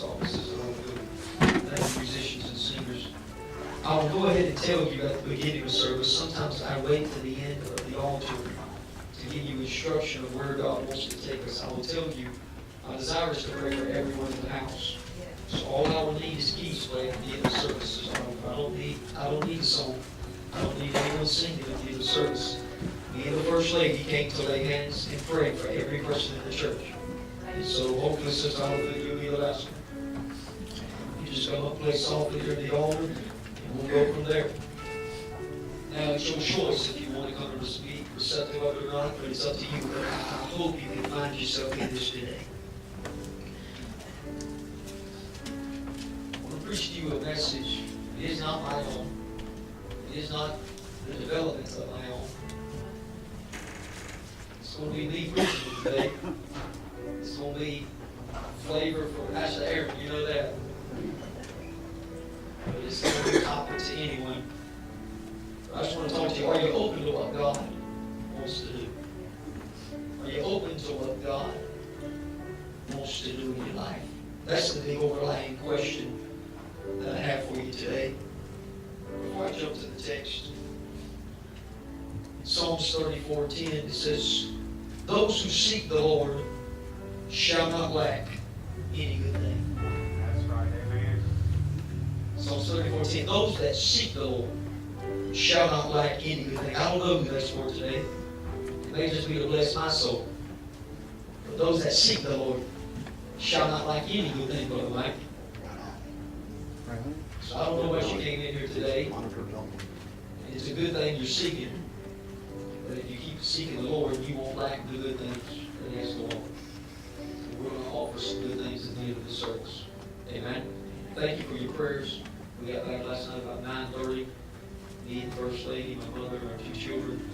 clerk's offices and all the musicians and singers. I will go ahead and tell you at the beginning of service. Sometimes I wait to the end of the altar to give you instruction of where God wants to take us. I will tell you, my desire is to pray for everyone in the house. So all I will need is keys played at the end of services. I don't need a song. I don't need anyone singing at the end of service. Me and the First Lady came to lay hands and pray for every person in the church. And so hopefully, Sister Holifield, you'll be the last one. You just come up, play softly here at the altar, and we'll go from there. Now, it's your choice if you want to come to speak, receptive of it or not, but it's up to you. But I hope you can find yourself in this today. I want to preach to you a message. It is not my own. It is not the development of my own. It's going to be me preaching today. It's going to be flavor for Pastor Aaron. You know that. But it's going to be a topic to anyone. I just want to talk to you. Are you open to what God wants to do? Are you open to what God wants to do in your life? That's the big overlying question that I have for you today. Before I jump to the text, in Psalms 34:10, it says, "Those who seek the Lord shall not lack any good thing." That's right, amen. Psalms 34:10, "Those that seek the Lord shall not lack any good thing." I don't know who that's for today. It may just be to bless my soul. But those that seek the Lord shall not lack any good thing, Brother Mike. So I don't know what you came in here today. It's a good thing you're seeking. But if you keep seeking the Lord, you won't lack the good things that He has going on. We're going to offer some good things at the end of the service. Amen. Thank you for your prayers. We got back last night about 9:30. Me and the First Lady, my mother, and our two children.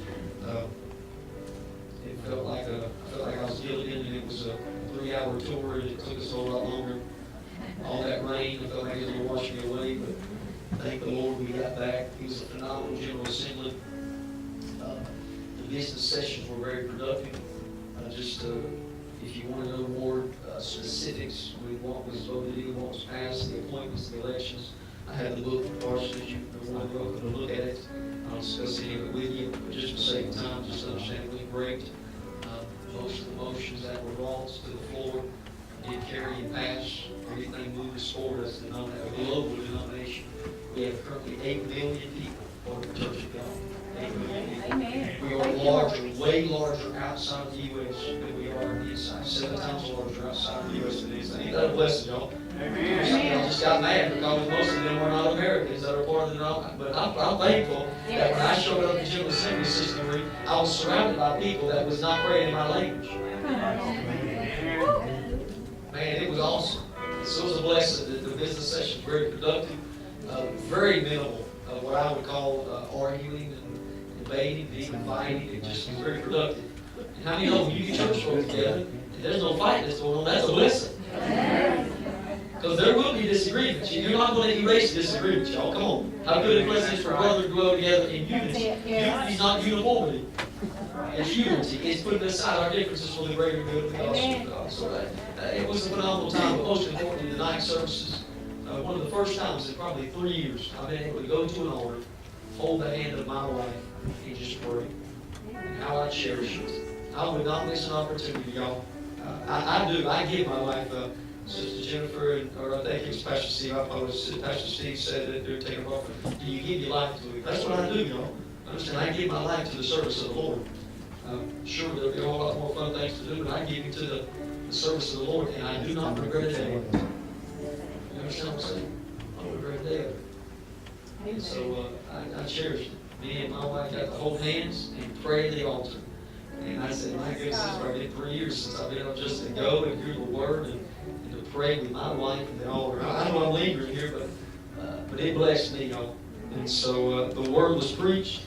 It felt like I was Gilligan, and it was a 3-hour tour, and it took us a whole lot longer. All that rain, I felt like it was going to wash me away, but thank the Lord we got back. It was a phenomenal General Assembly. The business sessions were very productive. If you want to know more specifics, what was voted in, what was passed, the appointments, the elections, I have the book for parsonage. You're more than welcome to look at it. I'll discuss any of it with you, but just for sake of time, just understand it was great. Most of the motions that were brought to the floor did carry and pass. Everything moved us forward as a global denomination. We have currently 8 million people for the Church of God. 8 million people. Amen. We are larger, way larger outside of the U.S. than we are on the inside. 7 times larger outside of the U.S. than the inside. Ain't that a blessing, y'all? Amen. I just got mad because most of them were not Americans that are part of the denomination. But I'm thankful that when I showed up at the General Assembly System Week, I was surrounded by people that was not praying in my language. Man, it was awesome. So it was a blessing. The business session was very productive, very minimal of what I would call arguing and debating, even fighting. It just was very productive. And how many know when you get church folk together, and there's no fighting that's going on, that's a blessing. Because there will be disagreements. You're not going to erase disagreements, y'all. Come on. How good a blessing is for brothers to dwell together in unity. Unity is not uniformity. It's unity. It's putting aside our differences for the greater good of the gospel of God. So it was a phenomenal time. But most importantly, the night services, one of the first times in probably 3 years, I've been able to go to an altar, hold the hand of my wife, and just pray. And how I cherish it. I would not miss an opportunity, y'all. I do. I give my wife, Sister Jennifer, or I think it was Pastor Steve. I apologize. Pastor Steve said that they're taking off. Do you give your life to it? That's what I do, y'all. Understand? I give my life to the service of the Lord. Sure, there'll be a whole lot more fun things to do, but I give it to the service of the Lord, and I do not regret a day of it. You understand what I'm saying? I don't regret a day of it. And so I cherish it. Me and my wife got to hold hands and pray at the altar. And I said, my goodness, it's probably been 3 years since I've been able just to go and hear the word and to pray with my wife at the altar. I know I'm lingering here, but it blessed me, y'all. And so the word was preached.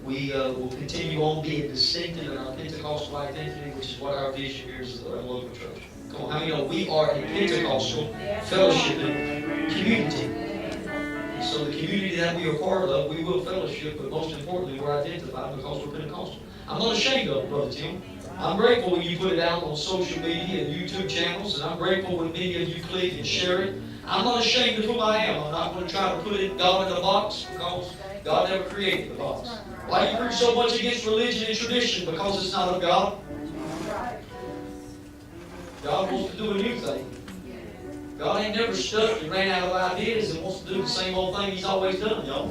We will continue on being distinctive in our Pentecostal identity, which is what our vision here is at our local church. Come on, how many know we are a Pentecostal fellowshipping community? And so the community that we are part of, we will fellowship, but most importantly, we're identified because we're Pentecostal. I'm not ashamed of it, Brother Tim. I'm grateful when you put it out on social media and YouTube channels, and I'm grateful when many of you click and share it. I'm not ashamed of who I am. I'm not going to try to put God in a box, because God never created the box. Why do you preach so much against religion and tradition? Because it's not of God. God wants to do a new thing. God ain't never stuck and ran out of ideas and wants to do the same old thing He's always done, y'all.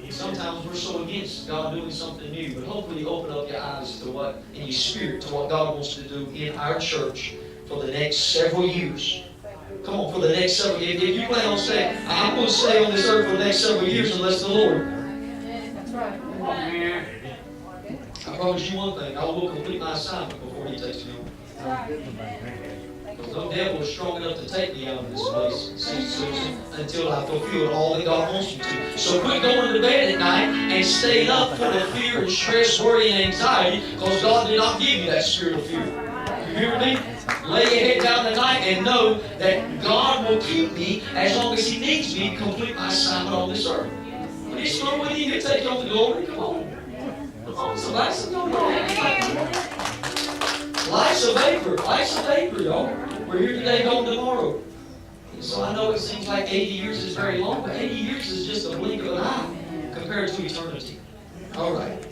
Sometimes we're so against God doing something new, but hopefully you open up your eyes to what, in your spirit, to what God wants to do in our church for the next several years. Come on, for the next several years. If you plan on staying, I'm going to stay on this earth for the next several years unless the Lord. That's right. I promise you one thing, I will complete my assignment before He takes me home. Because no devil is strong enough to take me out of this place, Susan, until I fulfill all that God wants me to. So quit going to bed at night and staying up full of fear and stress, worry, and anxiety, because God did not give you that spirit of fear. You hear me? Lay your head down tonight and know that God will keep me as long as He needs me to complete my assignment on this earth. But He's through with you to take you on the glory. Come on. Come on, somebody say, no, Life's a vapor. Life's a vapor, y'all. We're here today, gone tomorrow. And so I know it seems like 80 years is very long, but 80 years is just a blink of an eye compared to eternity. All right.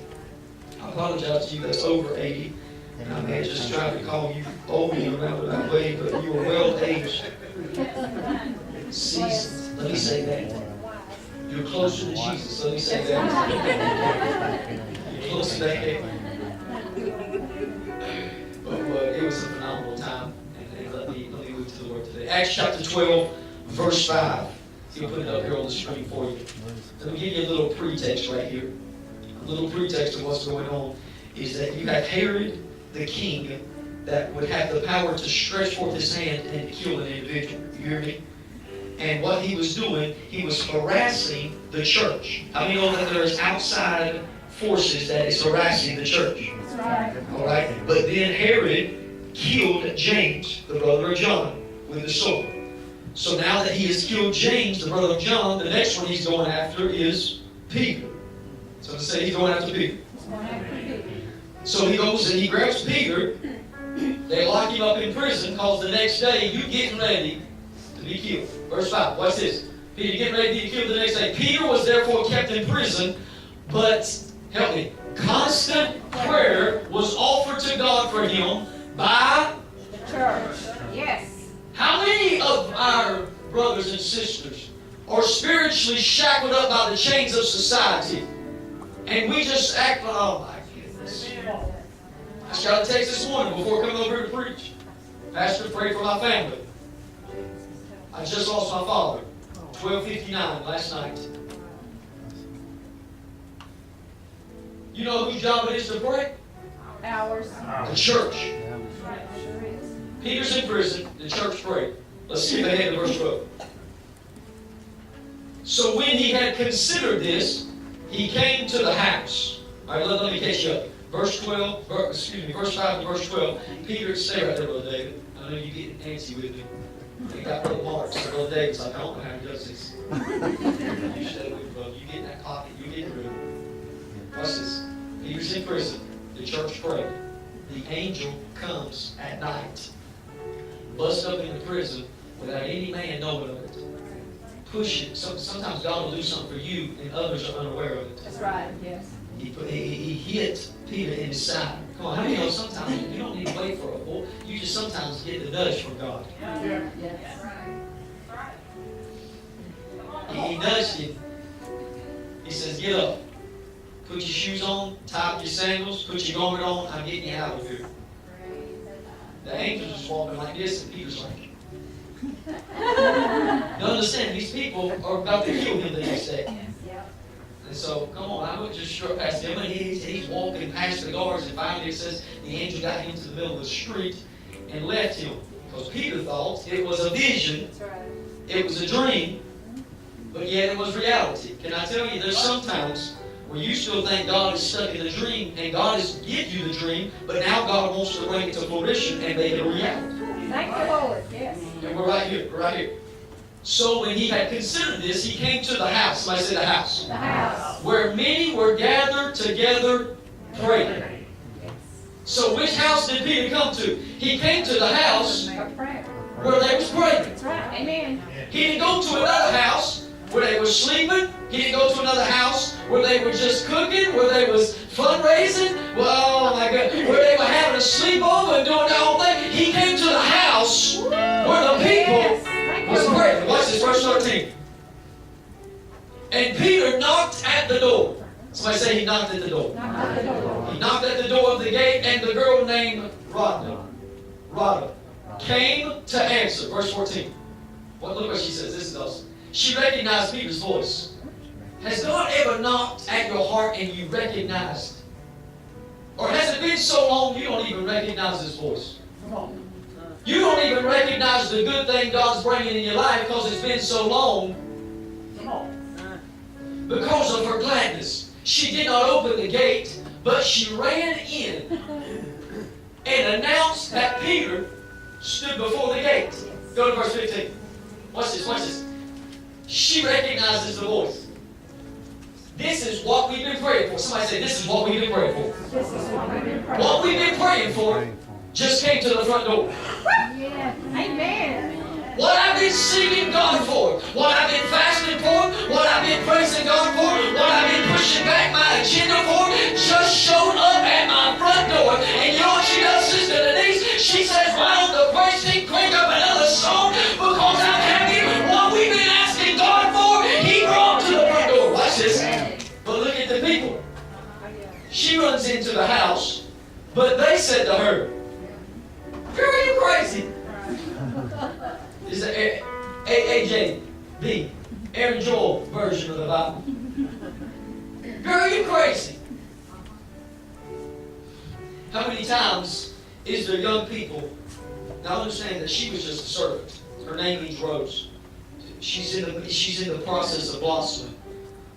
I apologize to you that's over 80. And I may just try to call you old in a roundabout way, but you are well aged. Seasoned. Let me say that. You're closer to Jesus. Let me say that. You're closer to heaven. But it was a phenomenal time. And let me move to the Lord today. Acts chapter 12, verse 5. He'll put it up here on the screen for you. Let me give you a little pretext right here. A little pretext of what's going on is that you have Herod the king that would have the power to stretch forth his hand and kill an individual. You hear me? And what he was doing, he was harassing the church. How many know that there's outside forces that is harassing the church? That's right. All right? But then Herod killed James, the brother of John, with the sword. So now that he has killed James, the brother of John, the next one he's going after is Peter. So to say he's going after Peter. So he goes and he grabs Peter. They lock him up in prison because the next day you getting ready to be killed. Verse 5, watch this. Peter getting ready to be killed the next day. Peter was therefore kept in prison, but, help me, constant prayer was offered to God for him by the church. Yes. How many of our brothers and sisters are spiritually shackled up by the chains of society? And we just act like, oh my goodness. I just got a text this morning before coming over here to preach. Pastor, pray for my family. I just lost my father. 12:59 last night. You know whose job it is to pray? Ours. The church. Sure is. Peter's in prison. The church prayed. Let's skip ahead to verse 12. So when he had considered this, he came to the house. All right, let me catch you up. Verse 5 and verse 12. Peter, stay right there, Brother David. I know you get antsy with me. You got Brother Mark. So Brother David's like, I don't know how he does this. You stay with me, brother. You get in that pocket. You get in the room. Watch this. Peter's in prison. The church prayed. The angel comes at night. Busts up in the prison without any man knowing of it. Push it. Sometimes God will do something for you and others are unaware of it. That's right, yes. He hit Peter in his side. Come on, how many know sometimes you don't need to wait for a bull. You just sometimes get the nudge from God. Yeah. Yes. He nudged him. He says, get up. Put your shoes on, tie up your sandals, put your garment on, I'm getting you out of here. The angels just walking like this, and Peter's like, you understand, these people are about to kill him the next day. And so, come on, I wouldn't just strut past him, and he's walking past the guards, and finally it says the angel got him to the middle of the street and left him. Because Peter thought it was a vision, it was a dream, but yet it was reality. Can I tell you, there's sometimes where you still think God is stuck in the dream, and God has given you the dream, but now God wants to bring it to fruition and make it a reality. Thank you, Lord. Yes. And we're right here. We're right here. So when he had considered this, he came to the house. Somebody say the house. The house. Where many were gathered together praying. So which house did Peter come to? He came to the house A prayer. where they was praying. That's right. Amen. He didn't go to another house where they were sleeping. He didn't go to another house where they were just cooking, where they was fundraising. Well, oh my God, where they were having a sleepover and doing their whole thing. He came to the house where the people was praying. Watch this, verse 13. And Peter knocked at the door. Somebody say he knocked at the door. He knocked at the door of the gate, and the girl named Rhoda came to answer. Verse 14. Look what she says. This is awesome. She recognized Peter's voice. Has God ever knocked at your heart and you recognized? Or has it been so long you don't even recognize His voice? You don't even recognize the good thing God's bringing in your life because it's been so long. Because of her gladness. She did not open the gate, but she ran in and announced that Peter stood before the gate. Go to verse 15. Watch this, watch this. She recognizes the voice. This is what we've been praying for. Somebody say, this is what we've been praying for. This is what we've been praying for. What we've been praying for just came to the front door. Yeah. Amen. What I've been seeking God for, what I've been fasting for, what I've been praising God for, what I've been pushing back my agenda for, just showed up at my front door. And you know what she does, Sister Denise? She says, why don't the praise team crank up another song? Because I'm happy what we've been asking God for, He brought to the front door. Watch this. But look at the people. She runs into the house, but they said to her, girl, are you crazy? It's the AJB, Aaron Joel version of the Bible. Girl, you crazy. How many times is there young people? Now understand that she was just a servant. Her name means Rose. She's in the process of blossoming.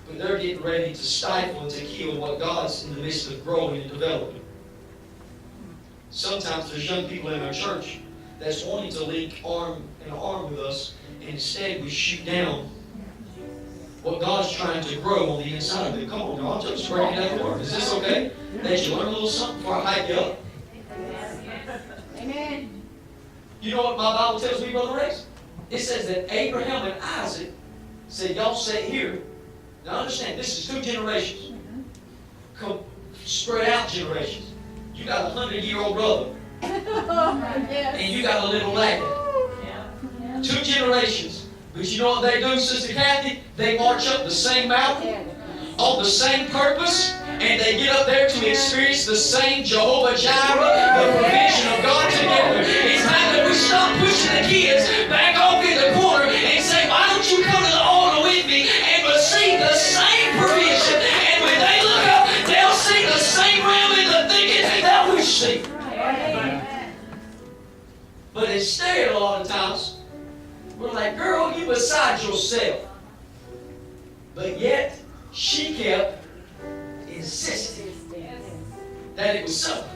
But they're getting ready to stifle and to kill what God's in the midst of growing and developing. Sometimes there's young people in our church that's wanting to link arm in arm with us, and instead we shoot down what God's trying to grow on the inside of it. Come on, y'all, just breaking down the word. Is this okay? That you learn a little something before I hype you up? Amen. You know what my Bible tells me, Brother Rex? It says that Abraham and Isaac said, y'all sit here. Now understand, this is 2 generations. Spread out generations. You got a 100-year-old brother. Yes. And you got a little lad. 2 generations. But you know what they do, Sister Kathy? They march up the same mountain, on the same purpose, and they get up there to experience the same Jehovah Jireh, the provision of God together. It's time that we stop pushing the kids back off in the corner and say, why don't you come to the altar with me and receive the same provision? And when they look up, they'll see the same realm in the thinking that we see. But instead, a lot of times, we're like, girl, you beside yourself. But yet, she kept insisting that it was so.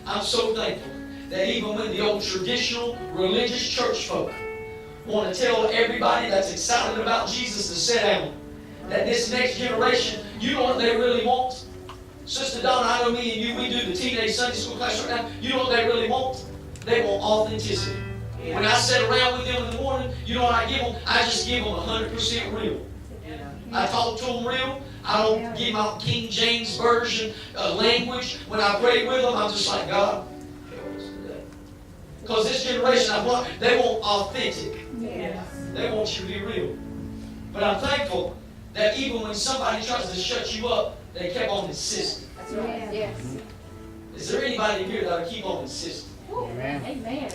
I'm so thankful that even when the old traditional religious church folk want to tell everybody that's excited about Jesus to sit down, that this next generation, you know what they really want? Sister Donna, I know me and you, we do the teenage Sunday school class right now. You know what they really want? They want authenticity. When I sit around with them in the morning, you know what I give them? I just give them 100% real. I talk to them real. I don't give out King James Version language. When I pray with them, I'm just like, God, help us today. Because this generation, they want authentic. They want you to be real. But I'm thankful that even when somebody tries to shut you up, they kept on insisting. That's right. Yes. Is there anybody here that'll keep on insisting? Amen. Amen.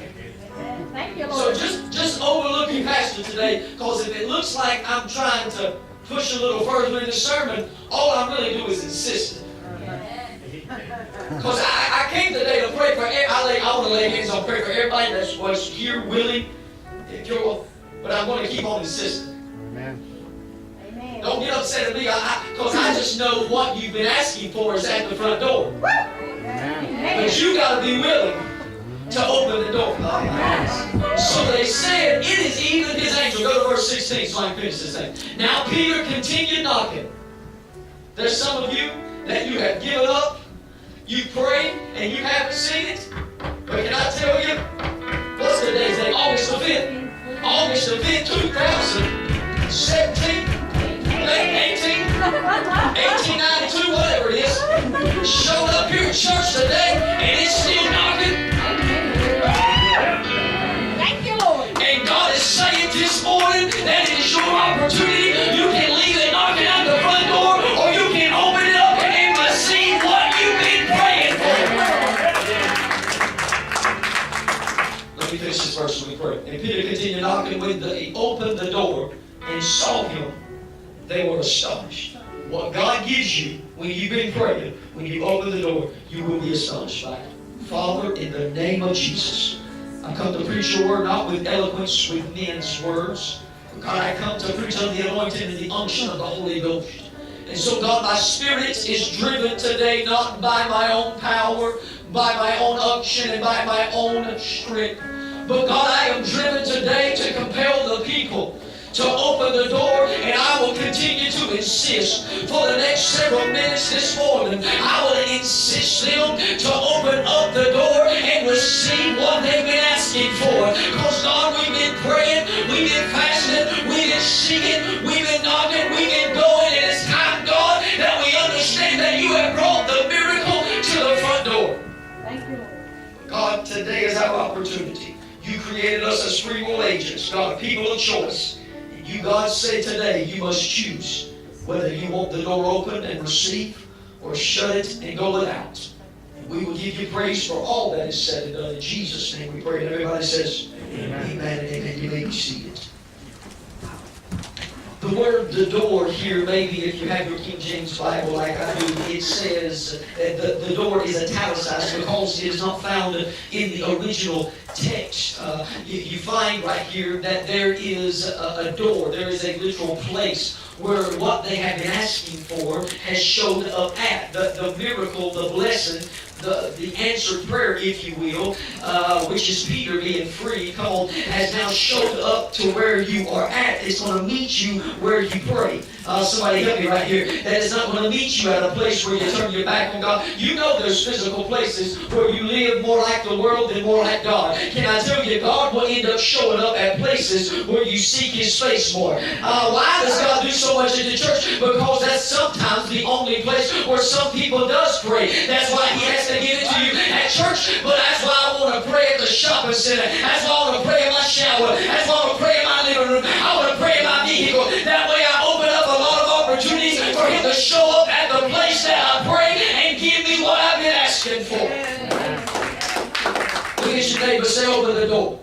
Thank you, So Lord. just overlook your pastor today, because if it looks like I'm trying to push a little further in the sermon, all I really do is insist. Because I came today to pray for. I want to lay hands on, pray for everybody that's was here willing, but I'm going to keep on insisting. Amen. Don't get upset at me, because I just know what you've been asking for is at the front door. But you got to be willing to open the door. So they said, it is even his angel. Go to verse 16 so I can finish this thing. Now Peter continued knocking. There's some of you that you have given up. You pray and you haven't seen it. But can I tell you, what's today's date? August the 5th. August the 5th, 2017, 1892, whatever it is. Showed up here at church today and it's still knocking. Thank you, Lord. And God is saying this morning that it is your opportunity. You can leave it knocking at the front door, or you can open it up and receive what you've been praying for. Let me finish this verse and we pray. And Peter continued knocking. When he opened the door and saw him, they were astonished. What God gives you when you've been praying, when you open the door, you will be astonished by it. Father, in the name of Jesus, I come to preach your word not with eloquence, with men's words. God, I come to preach on the anointing and the unction of the Holy Ghost. And so, God, my spirit is driven today not by my own power, by my own unction, and by my own strength. But God, I am driven today to compel the people to open the door, and I will continue to insist for the next several minutes this morning. I will insist them to open up the door and receive what they've been asking for. Because God, we've been praying, we've been fasting, we've been seeking, we've been knocking, we've been going, and it's time, God, that we understand that you have brought the miracle to the front door. Thank you, Lord. God, today is our opportunity. You created us as free will agents, God, people of choice. You, God, say today you must choose whether you want the door open and receive or shut it and go without. And we will give you praise for all that is said and done. In Jesus' name we pray. And everybody says, amen, amen and amen. You may be seated. The word "the door" here, maybe if you have your King James Bible like I do, it says that the door is italicized because it is not found in the original text. You find right here that there is a door, there is a literal place where what they have been asking for has showed up at. The miracle, the blessing, the answered prayer, if you will, which is Peter being free, has now showed up to where you are at. It's going to meet you where you pray. Somebody help me right here. That is not going to meet you at a place where you turn your back on God. You know there's physical places where you live more like the world than more like God. Can I tell you, God will end up showing up at places where you seek His face more. Why does God do so much in the church? Because that's sometimes the only place where some people does pray. That's why He has to give it to you at church. But that's why I want to pray at the shopping center. That's why I want to pray in my shower. That's why I want to pray in my living room. I want to pray in my vehicle. That way I open up a lot of opportunities for Him to show up at the place that I pray and give me what I've been asking for. Look at your neighbor, say, open the door.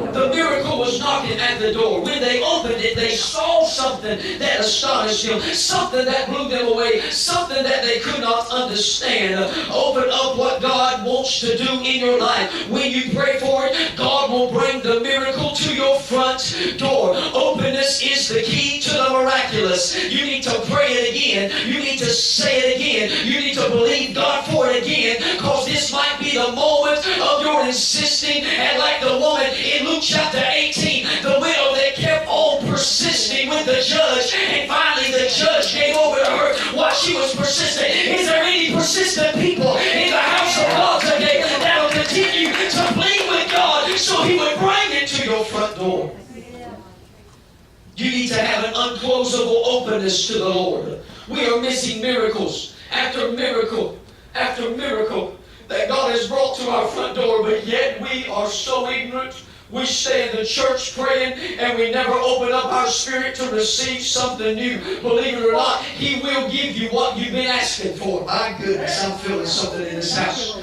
The miracle was knocking at the door. When they opened it, they saw something that astonished them, something that blew them away, something that they could not understand. Open up what God wants to do in your life. When you pray for it, God will bring the miracle to your front door. Openness is the key to the miraculous. You need to pray it again. You need to say it again. You need to believe God for it again, because this might be the moment of your insisting. And like the woman in Luke chapter 18, the widow that kept on persisting with the judge, and finally the judge gave over to her while she was persistent. Is there any persistent people in the house of God today that will continue to plead with God so He would bring it to your front door? You need to have an unclosable openness to the Lord. We are missing miracles after miracle after miracle that God has brought to our front door, but yet we are so ignorant. We stay in the church praying and we never open up our spirit to receive something new. Believe it or not, He will give you what you've been asking for. My goodness, I'm feeling something in this house.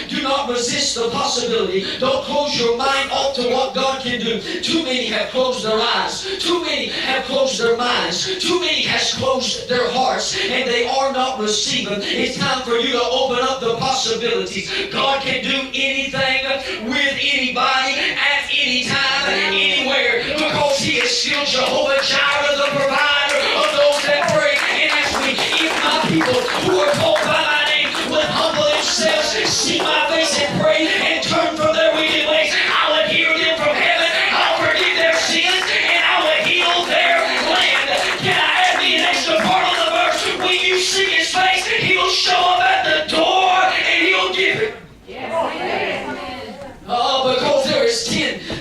Do not resist the possibility. Don't close your mind off to what God can do. Too many have closed their eyes. Too many have closed their minds. Too many has closed their hearts, and they are not receiving. It's time for you to open up the possibilities. God can do anything with anybody at any time, anywhere, because He is still Jehovah Jireh, the provider of those that pray and ask me. If my people who are called by my name would humble themselves, seek my face and pray and turn from their wicked ways, I will hear them from heaven, I'll forgive their sins, and I will heal their land. Can I add me an extra part on the verse? When you seek His face, He will show up at the door.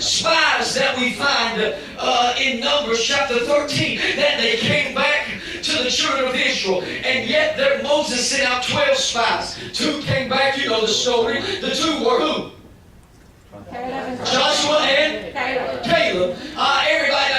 spies that we find in Numbers chapter 13, that they came back to the children of Israel. And yet there Moses sent out 12 spies. 2 came back, you know the story. The 2 were who? Joshua and Caleb. Everybody,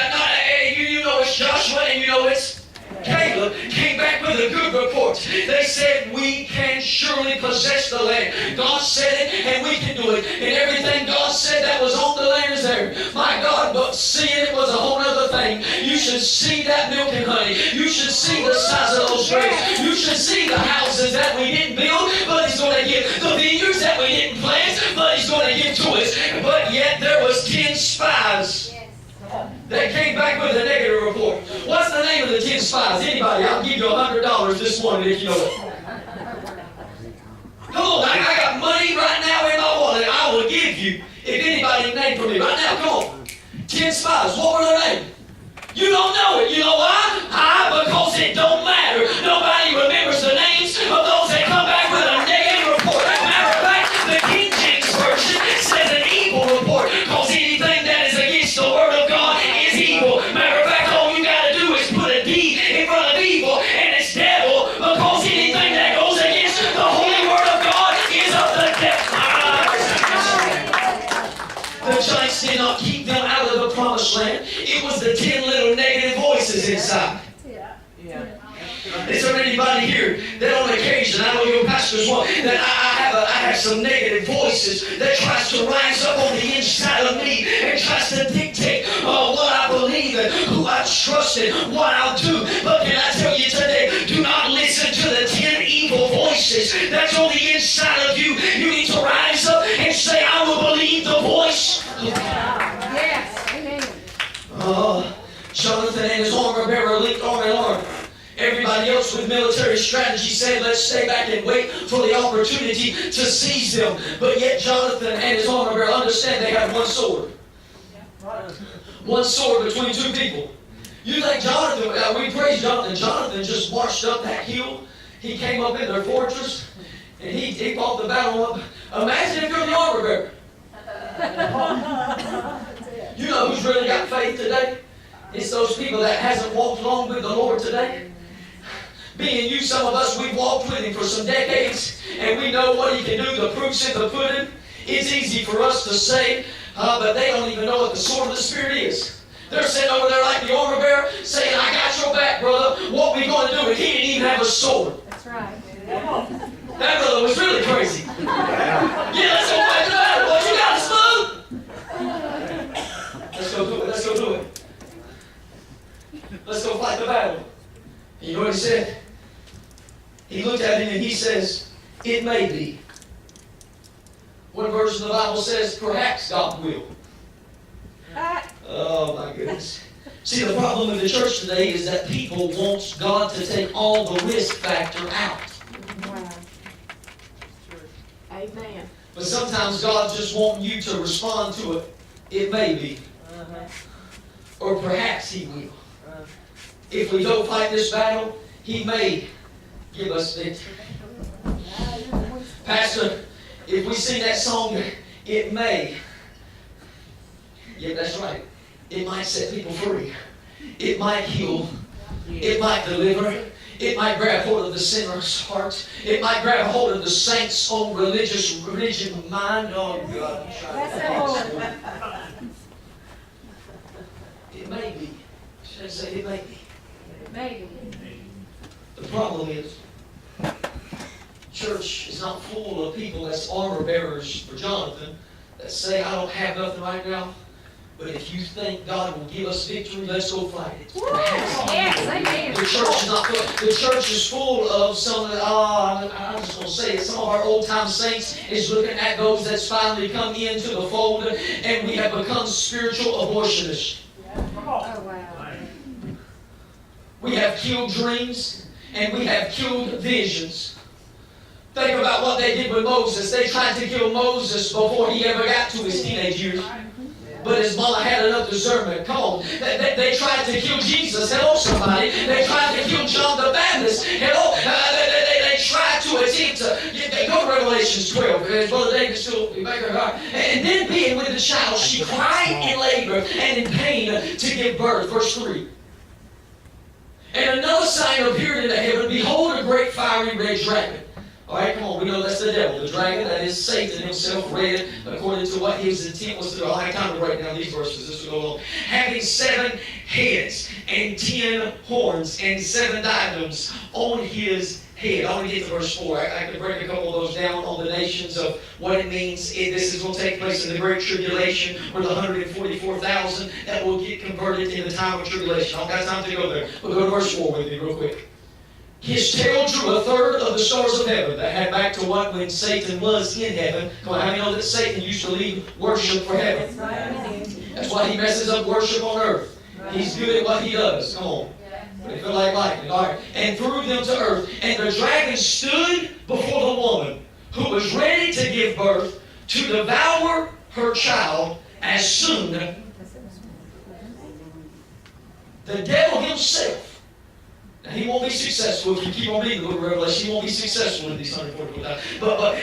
you know it's Joshua and you know it's Caleb. Came back with a good report. They said, we can surely possess the land. God said it and we can do it. And everything God said that was on the land is there. My God, but seeing it was a whole other thing. You should see that milk and honey. You should see the size of those grapes. You should see the houses that we didn't build, but He's going to give. The vineyards that we didn't plant, but He's going to give to us. But yet there was 10 spies that came back with a negative report. What's the name of the 10 spies? Anybody? I'll give you $100 this morning if you know it. Come on, I got money right now in my wallet. I will give you, if anybody named for me right now, come on. 10 spies. What were their names? You don't know it. You know why? Because it don't matter. Nobody remembers the names of those that come back with a negative report. Matter of fact, the King James Version says an evil report, because anything that is against the Word of God is evil. Matter of fact, all you got to do is put a D in front of evil, and it's devil, because anything that goes against the Holy Word of God is of the devil. The giants did not keep them out of the promised land. It was the 10 little negative voices inside. Is there anybody here that on occasion, I know your pastors want, that I have some negative voices that tries to rise up on the inside of me and tries to dictate what I believe and who I trust and what I'll do. But can I tell you today, do not listen to the 10 evil voices that's on the inside of you. You need to rise up and say, I will believe the voice of God. Yes. Amen. Jonathan and his armor bearer linked arm in arm. Everybody else with military strategy said, let's stay back and wait for the opportunity to seize them. But yet Jonathan and his armor bearer understand they have one sword. One sword between 2 people. You think Jonathan, we praise Jonathan. Jonathan just marched up that hill. He came up in their fortress and he fought the battle up. Imagine if you're the armor bearer. You know who's really got faith today? It's those people that hasn't walked long with the Lord today. Being you, some of us, we've walked with Him for some decades, and we know what He can do. The proof's in the pudding. It's easy for us to say, but they don't even know what the sword of the Spirit is. They're sitting over there like the armor bearer, saying, I got your back, brother. What we going to do? And he didn't even have a sword. That's right. That brother was really crazy. Yeah, let's go fight the battle. What you got, Smooth? Let's go do it. Let's go do it. Let's go fight the battle. And you know what he said? He looked at him and he says, it may be. One version of the Bible says, perhaps God will. Oh my goodness. See, the problem with the church today is that people want God to take all the risk factor out. Wow. Amen. But sometimes God just wants you to respond to it. It may be. Or perhaps He will. If we don't fight this battle, He may give us victory. Pastor, if we sing that song, it may. Yeah, that's right. It might set people free. It might heal. It might deliver. It might grab hold of the sinner's heart. It might grab hold of the saint's own religion mind. Oh, God. It may be. Should I say it may be? Maybe. The problem is, church is not full of people that's armor bearers for Jonathan that say, I don't have nothing right now, but if you think God will give us victory, let's go fight it. Yes, amen. The church is not full. The church is full of some, I'm just going to say it, some of our old-time saints is looking at those that's finally come into the fold, and we have become spiritual abortionists. Oh, wow. We have killed dreams, and we have killed visions. Think about what they did with Moses. They tried to kill Moses before he ever got to his teenage years. But his mother had enough discernment. Come on. They tried to kill Jesus. Hello, somebody. They tried to kill John the Baptist. Hello. They tried to to attempt to go to Revelation 12, because Brother David still back her heart. And then being with the child, she cried in labor and in pain to give birth. Verse 3. And another sign appeared in the heaven. Behold, a great fiery red dragon. All right, come on. We know that's the devil. The dragon, that is Satan himself, red, according to what his intent was to do. I don't have time to write down these verses. This will go on. Having 7 heads and 10 horns and 7 diadems on his head. I want to get to verse 4. I could break a couple of those down on the nations of what it means. This is going to take place in the Great Tribulation, where the 144,000 that will get converted in the time of tribulation. I don't got time to go there. But go to verse 4 with me real quick. His tail drew a third of the stars of heaven. That had back to what when Satan was in heaven. Come on, how many know that Satan used to leave worship for heaven? That's why he messes up worship on earth. He's good at what he does. Come on. They feel like lightning. All right. And threw them to earth. And the dragon stood before the woman who was ready to give birth to devour her child as soon. The devil himself. Now, he won't be successful if you keep on reading the book of Revelation. He won't be successful in these 144,000. But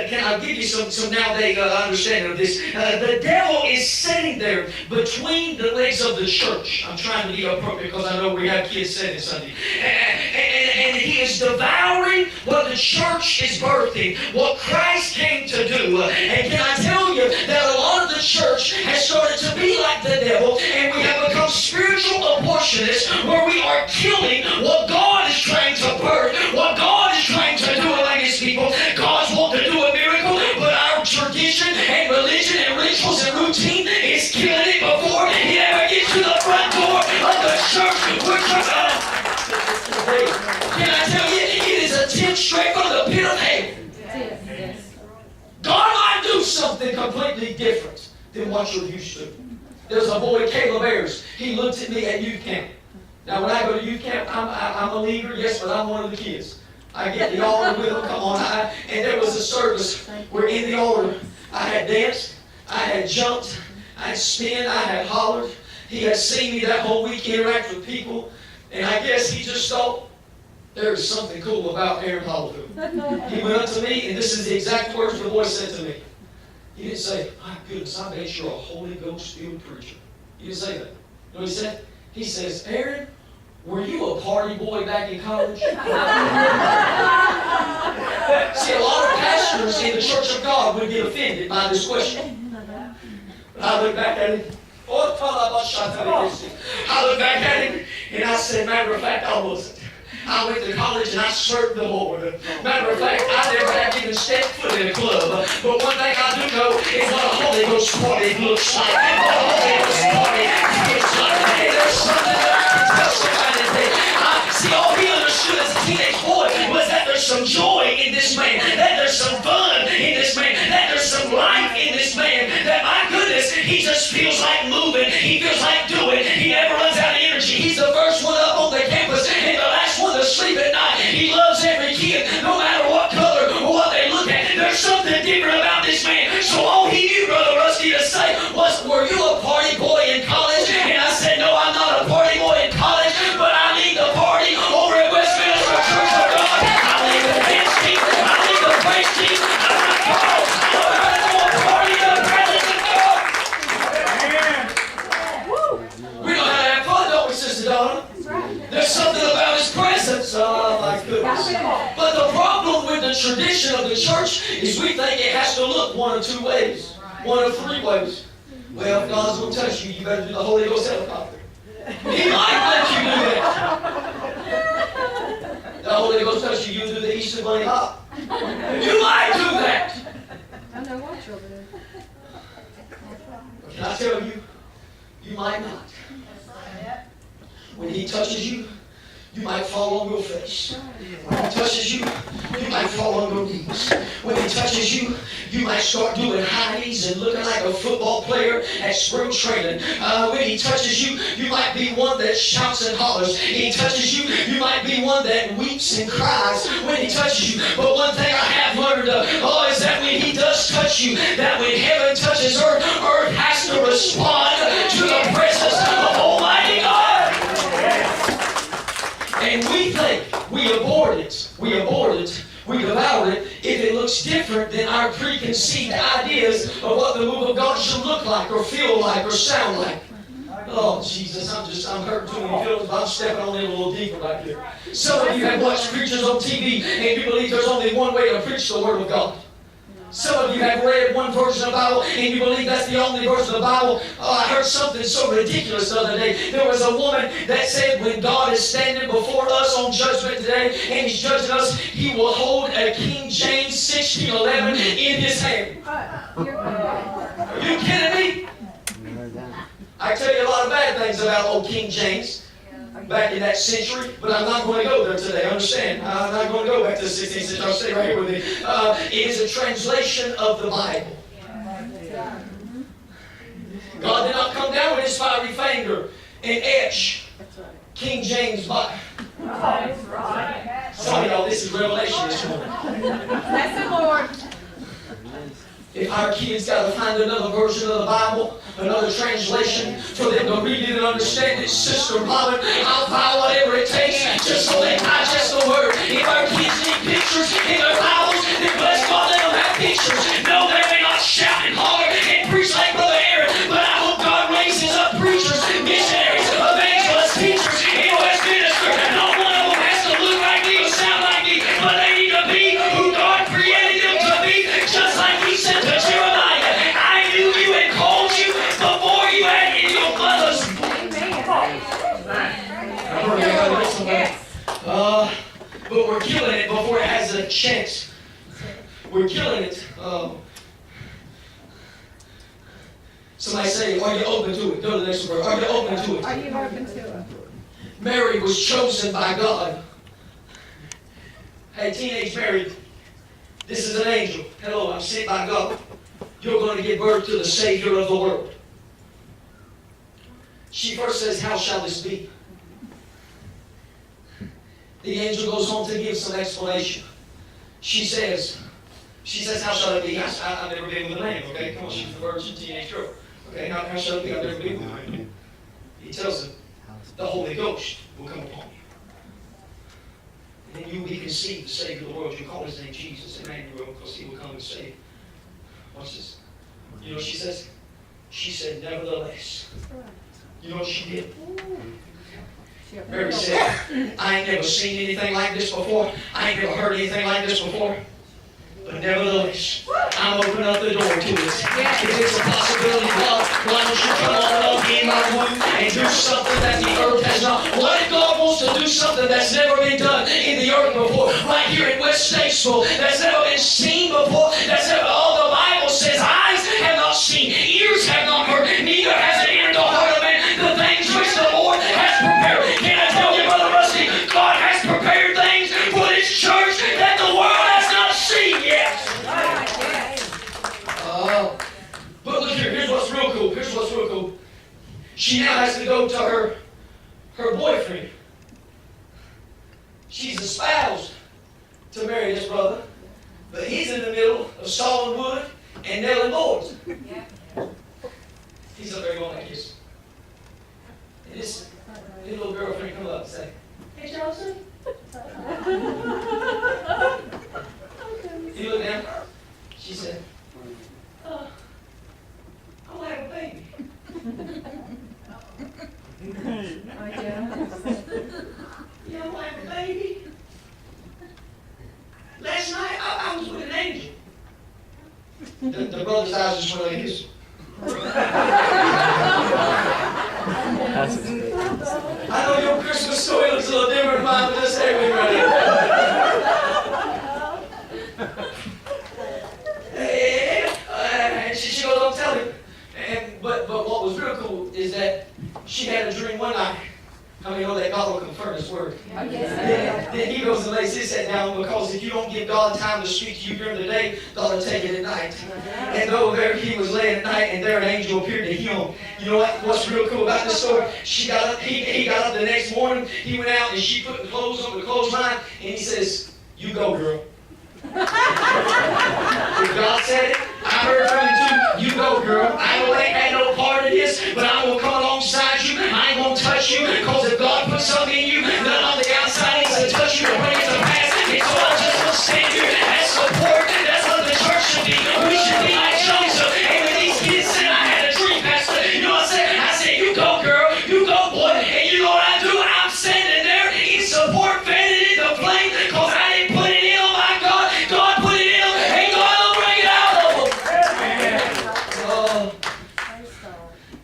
can I give you some nowadays understanding of this? The devil is sitting there between the legs of the church. I'm trying to be appropriate because I know we have kids sitting Sunday. And he is devouring what the church is birthing, what Christ came to do. And can I tell you that a lot of the church has started to be like the devil, and we have become spiritual abortionists, where we are killing what God is trying to birth, what God is trying to do among His people. God's wanting to do a miracle, but our tradition and religion and rituals and routine is killing it before it ever gets to the front door of the church. Can I tell you, it is a tip straight from the pit of hell. God might do something completely different than what you're used to. There's a boy, Caleb Ayers. He looked at me at youth camp. Now, when I go to youth camp, I'm a leader, yes, but I'm one of the kids. I get the altar with them, come on. And there was a service where in the altar, I had danced, I had jumped, I had spin, I had hollered. He had seen me that whole week interact with people. And I guess he just thought, there's something cool about Aaron Holifield. He went up to me, and this is the exact words the boy said to me. He didn't say, my goodness, I bet you're a Holy Ghost-filled preacher. He didn't say that. You know what he said? He says, Aaron, were you a party boy back in college? See, a lot of pastors in the Church of God would get offended by this question. But I look back at him. I look back at him, and I said, matter of fact, I wasn't. I went to college and I served the Lord. Matter of fact, I never have even stepped foot in a club. But one thing I do know is what a Holy Ghost party looks like. What a Holy Ghost party feels like. Hey, there's something that I can tell somebody today. See, all he understood as a teenage boy was that there's some joy in this man, that there's some fun in this man, that there's some life in this man, that my goodness, he just feels like moving, he feels like doing, he never runs out of energy. He's the first one up on the campus and the last one to sleep at night. He loves every kid, no matter what color or what they look at. There's something different about this man. So all he knew, Brother Rusty, to say was, were you a party boy in college? And I said, no, I'm not a party boy in college, but I lead the party over at Westminster Church of God. I lead the dance team, I lead the praise team. I'm not called. I know how to go a party in the presence of God. We know how to have fun, don't we, Sister Donna? There's something about His presence. Oh, my goodness. But the problem with the tradition of the church is we think it has to look one of 2 ways. One of 3 ways. Well, if God's going to touch you, you better do the Holy Ghost helicopter. He might let you do that. The Holy Ghost touch you, you do the Easter Bunny hop. You might do that. I know what you'll do. But can I tell you, you might not. When He touches you, you might fall on your face. When He touches you, you might fall on your knees. When He touches you, you might start doing high knees and looking like a football player at spring training. When He touches you, you might be one that shouts and hollers. When He touches you, you might be one that weeps and cries when He touches you. But one thing I have learned is that when He does touch you, that when heaven touches earth, earth has to respond to the presence of Almighty God. And we think we abort it. We abort different than our preconceived ideas of what the move of God should look like or feel like or sound like. Oh, Jesus, I'm hurting too many feelings, but I'm stepping on in a little deeper right here. Some of you have watched preachers on TV and you believe there's only one way to preach the Word of God. Some of you have read one version of the Bible and you believe that's the only version of the Bible. Oh, I heard something so ridiculous the other day. There was a woman that said when God is standing before us on judgment today and He's judging us, He will hold a King James 1611 in His hand. Are you kidding me? I tell you a lot of bad things about old King James back in that century, but I'm not going to go there today. Understand? I'm not going to go back to the 16th century. I'll stay right here with me. It is a translation of the Bible. God did not come down with His fiery finger and etch King James Bible. Some of y'all, this is revelation this morning. Bless the Lord. If our kids got to find another version of the Bible, another translation for them to read it and understand it, Sister Robin, I'll buy whatever it takes just so they digest the Word. If our kids need pictures in their Bibles, then bless God, let them have pictures. No, they may not shout and holler and preach like Brother Aaron, but I hope God raises up preachers, missionaries, evangelists, teachers in Westminster. Not one of them has to look like me or sound like me, but they need to be who God created them to be, just like He said to Jeremiah, I knew you and called you before you had in your mother's womb. But we're killing it before it has a chance. We're killing it. Somebody say, are you open to it? Go to the next word. Are you open to it? Are you open to it? Mary was chosen by God. Hey, teenage Mary, this is an angel. Hello, I'm sent by God. You're going to give birth to the Savior of the world. She first says, how shall this be? The angel goes on to give some explanation. She says, how shall it be? I've never been with a man, okay? Come on, she's a virgin teenage girl. Okay, how shall it be? I've never been with a man. He tells her, the Holy Ghost will come upon you. And then you will be conceived, the Savior of the world. You call His name Jesus, Emmanuel, because He will come and save. Watch this. You know what she says? She said, nevertheless. You know what she did? Mary said, I ain't never seen anything like this before. I ain't never heard anything like this before. But nevertheless, I'm opening up the door to it. If it's a possibility, God, why don't you come on up in my womb and do something that the earth has not? What if God wants to do something that's never been done in the earth before? Right here in West Statesville, that's never been seen before. That's never, all the Bible says, eyes have not seen, ears have not heard, neither has it entered the heart of man the things which the Lord has prepared. Can I tell you, Brother Rusty, God has prepared things for His church that the world has not seen yet. But look here, here's what's real cool. She now has to go to her boyfriend. She's espoused to marry this brother, but he's in the middle of sawing wood and nailing boards. He's up there going like this. And this little girlfriend comes up and say, hey, Chelsea. He looked down. She said, I'm going to have a baby. Yeah, I'm going to have a baby. Last night, I was with an angel. The brother's eyes just went like this. I know your Christmas story looks a little different than mine, but just stay with me right here. And she goes on telling him. But what was real cool is that she had a dream one night. How many know that God will confirm His word? Then he goes and lays his head down, because if you don't give God time to speak to you during the day, God will take it at night. And though there he was laying at night, and there an angel appeared to him. You know what's real cool about this story? She got up. He got up the next morning. He went out and she put the clothes on the clothesline, and he says, "You go, girl." If God said it, I heard from Him too. You go, girl. I know they had no part of this, but I'm going to come alongside you. I ain't going to touch you, because if God put something in you, none on the outside needs to touch you to bring it to pass. And so I just want to stand here as support. That's what the church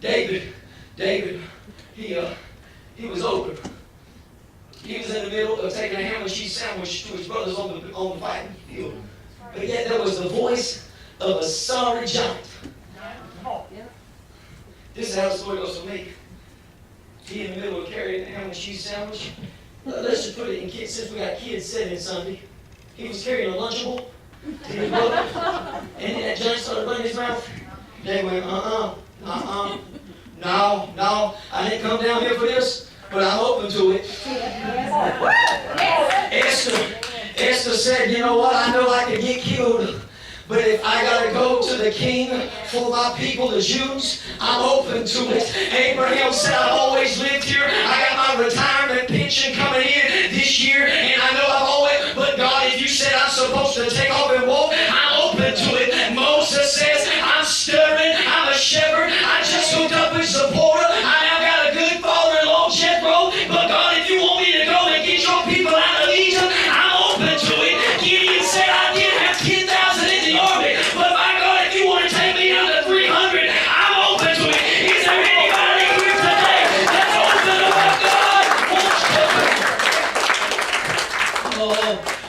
David, he was open. He was in the middle of taking a ham and cheese sandwich to his brothers on the fighting field. But yet there was the voice of a sorry giant. This is how the story goes for me. He in the middle of carrying a ham and cheese sandwich. Let's just put it in kids, since we got kids sitting Sunday. He was carrying a Lunchable. And then that giant started running his mouth. They went, no, I didn't come down here for this, but I'm open to it. Esther said, you know what, I know I could get killed, but if I got to go to the king for my people, the Jews, I'm open to it. Abraham said, I've always lived here. I got my retirement pension coming in this year, and I know I've always, but God, if you said I'm supposed to take off and walk, I'm open to it. Moses says, I'm stirring, I'm a shepherd, I just hooked up with Zipporah, I now got a good father-in-law, Jethro, but God, if you want me to go and get your people out of Egypt, I'm open to it. Gideon said, I did have 10,000 in the army, but my God, if you want to take me down to 300, I'm open to it. Is there anybody here today that's open to what God wants to do?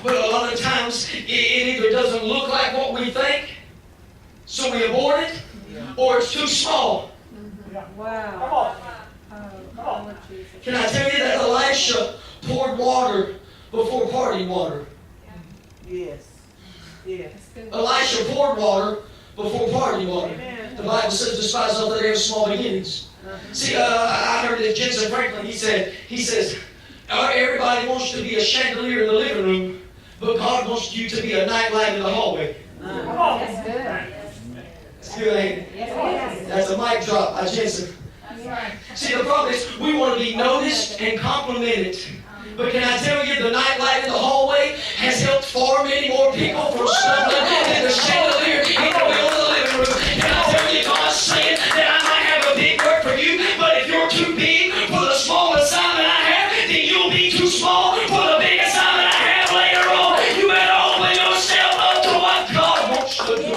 But a lot of times, it either doesn't look like what we think, so we abort it, or it's too small. Wow. Can I tell you that Elisha poured water before party water? Yes. Elisha poured water before party water. The Bible says, despise not that they have small beginnings. See, I heard that Jensen Franklin, he says, everybody wants to be a chandelier in the living room, but God wants you to be a nightlight in the hallway. That's good. That's good, ain't it? Yes. That's a mic drop by Jensen. See, the problem is we want to be noticed and complimented. But can I tell you, the nightlight in the hallway has helped far many more people from stumbling than the chandelier in the middle of the living room. Can I tell you, God's saying that I might have a big work for you, but if you're too big for the small assignment I have, then you'll be too small for the big assignment I have later on. You better open yourself up to what God wants to do.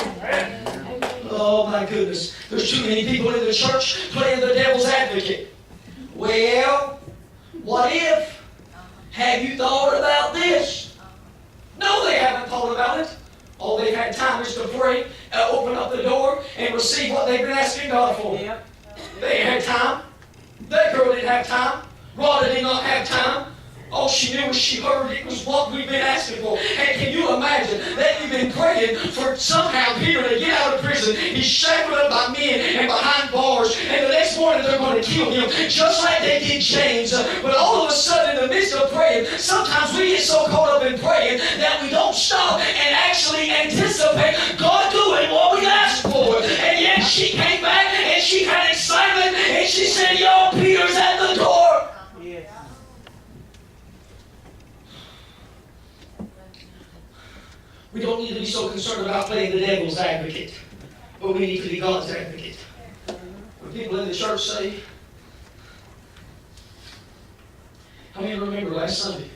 Oh my goodness. There's too many people in the church playing the devil's advocate. Well, what if? Have you thought about this? No, they haven't thought about it. All they've had time is to pray, open up the door, and receive what they've been asking God for. They ain't had time. That girl didn't have time. Rhoda did not have time. All she knew was she heard it was what we've been asking for. And can you imagine that you've been praying for somehow Peter to get out of prison? He's shackled up by men and behind bars, and the next morning they're going to kill him, just like they did James. But all of a sudden, in the midst of praying, sometimes we get so caught up in praying that we don't stop and actually anticipate God doing what we asked for. And yet she came back and she had excitement and she said, yo, Peter's at the door. Yes. We don't need to be so concerned about playing the devil's advocate, but we need to be God's advocate. When people in the church say, how many remember last Sunday?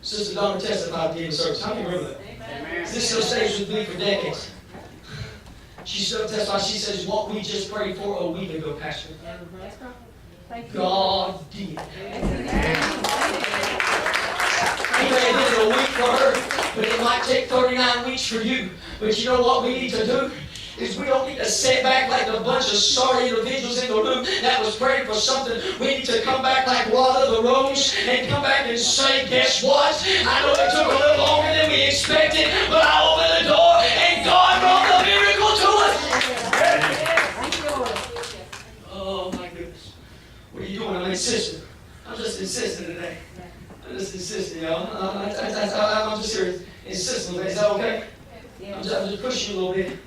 Sister Donna testified at the end of service. How many remember that? Amen. This still stays with me for decades. She still testified. She says, what we just prayed for a week ago, Pastor. God did. He may have did it a week for her, but it might take 39 weeks for you. But you know what we need to do? Is we don't need to sit back like a bunch of sorry individuals in the room that was praying for something. We need to come back like Rhoda the Rose and come back and say, guess what? I know it took a little longer than we expected, but I opened the door and God brought the miracle to us. Oh my goodness. What are you doing? I'm insisting. I'm just insisting today. I'm just insisting, y'all. I'm just here insisting. Is that okay? I'm just pushing you a little bit.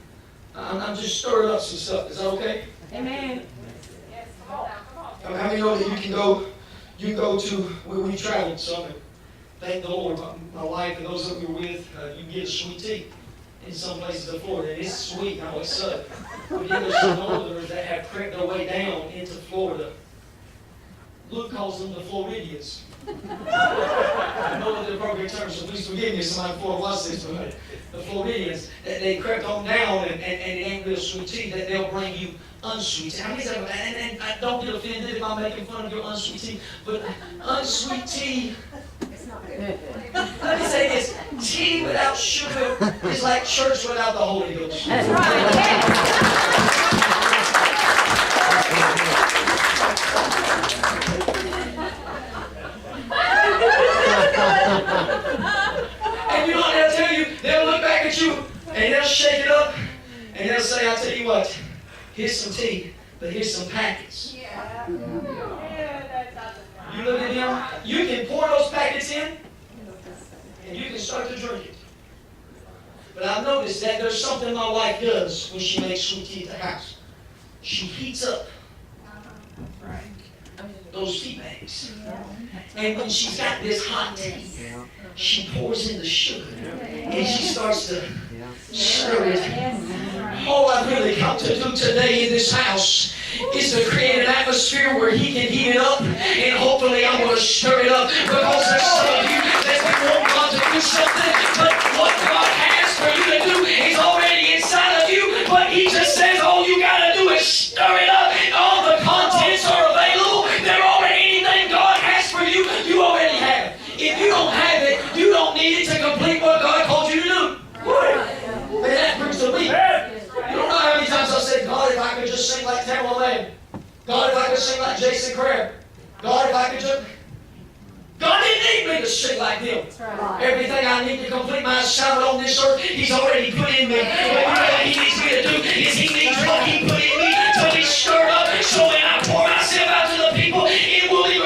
I'm just stirring up some stuff. Is that okay? Amen. Yes, come on. How many know that you can go to, we traveled some, thank the Lord, my wife and those that we were with, you can get a sweet tea in some places of Florida. And it's sweet, now it's southern. But then there's some northerners that have crept their way down into Florida. Luke calls them the Floridians. I don't know what the appropriate term is, so please forgive me if somebody before watch this, but the Floridians, that they crept on down and it ain't real sweet tea, that they'll bring you unsweet tea. And don't get offended if I'm making fun of your unsweet tea, but unsweet tea, let me say this, tea without sugar is like church without the Holy Ghost. That's right. And you know what they'll tell you? They'll look back at you and they'll shake it up and they'll say, I'll tell you what, here's some tea, but here's some packets. You look at them, you can pour those packets in and you can start to drink it. But I've noticed that there's something my wife does when she makes sweet tea at the house. She heats up those tea bags. And when she's got this hot tea, she pours in the sugar and she starts to stir it. All I've really come to do today in this house is to create an atmosphere where he can heat it up, and hopefully I'm going to stir it up, because there's some of you that we want God to do something, but what God has for you to do is already inside of you, but he just says all you got to do is stir it up. All the contents are available. They're already anything God has for you, you already have. If you don't have it, you don't need it to complete what God called you to do. And that brings to me. You don't know how many times I've said, God, if I could just sing like Tamala Lane. God, if I could sing like Jason Crabb. God, if I could just... God didn't need me to sing like them. Right. Everything I need to complete my assignment on this earth, he's already put in me. But you know what he needs me to do is he needs what he put in me to be stirred up, so when I pour myself out to the people, it will be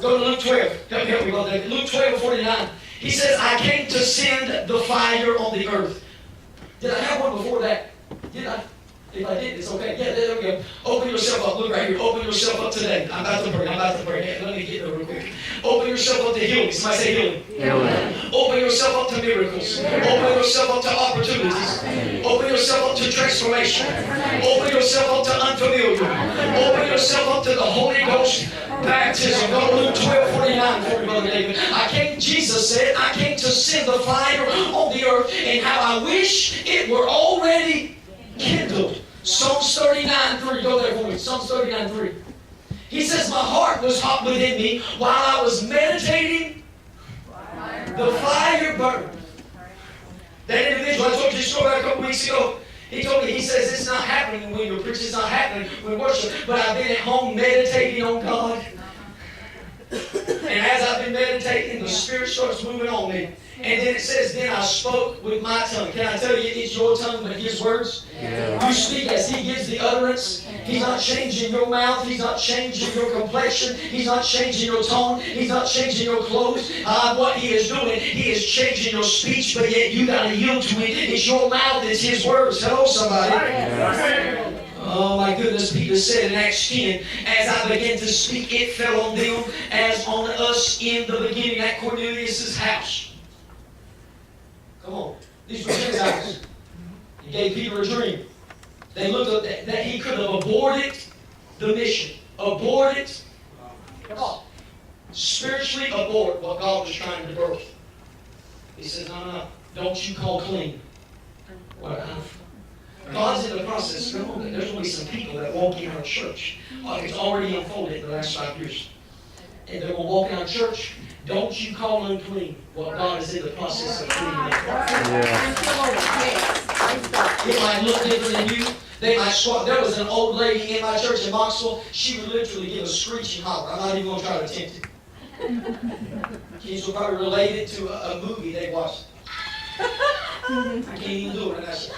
Go to Luke 12. Help me go there. Luke 12:49. He says, I came to send the fire on the earth. Did I have one before that? Did I? If I did, it's okay. Yeah, there we go. Open yourself up. Look right here. Open yourself up today. I'm about to pray. Yeah, let me get there real quick. Open yourself up to healing. Somebody say healing. Open yourself up to miracles. Open yourself up to opportunities. Open yourself up to transformation. Open yourself up to unfamiliar. Open yourself up to the Holy Ghost baptism. Go to Luke 12:49 for me, Brother David. Jesus said, I came to send the fire on the earth, and how I wish it were already kindled. Psalms 39:3. Go there for me. Psalms 39:3. He says, my heart was hot within me while I was meditating. The fire burned. That individual, I told you this story about a couple weeks ago. He told me, he says, it's not happening when you preach, it's not happening when worship. But I've been at home meditating on God. And as I've been meditating, the Spirit starts moving on me. And then it says, then I spoke with my tongue. Can I tell you, it's your tongue, but His words? Yeah. You speak as He gives the utterance. He's not changing your mouth. He's not changing your complexion. He's not changing your tone. He's not changing your clothes. What He is doing, He is changing your speech, but yet you got to yield to it. It's your mouth. It's His words. Hello, somebody. Yeah. Oh my goodness, Peter said in Acts 10, as I began to speak, it fell on them as on us in the beginning at Cornelius' house. Come on. These were Gentiles. He gave Peter a dream. They looked up that he could have aborted the mission. Aborted. Come on. Spiritually abort what God was trying to birth. He says, no. Don't you call clean. What? God's in the process. Come on, there's going to be some people that walk in our church. It's already unfolded in the last 5 years. And they're going to walk in our church. Don't you call unclean what God is in the process of cleaning up. It might look different than you. They might swap. There was an old lady in my church in Knoxville. She would literally give a screeching holler. I'm not even going to try to attempt it. Kids will probably relate it to a movie they watched. I can't even do it. And I said,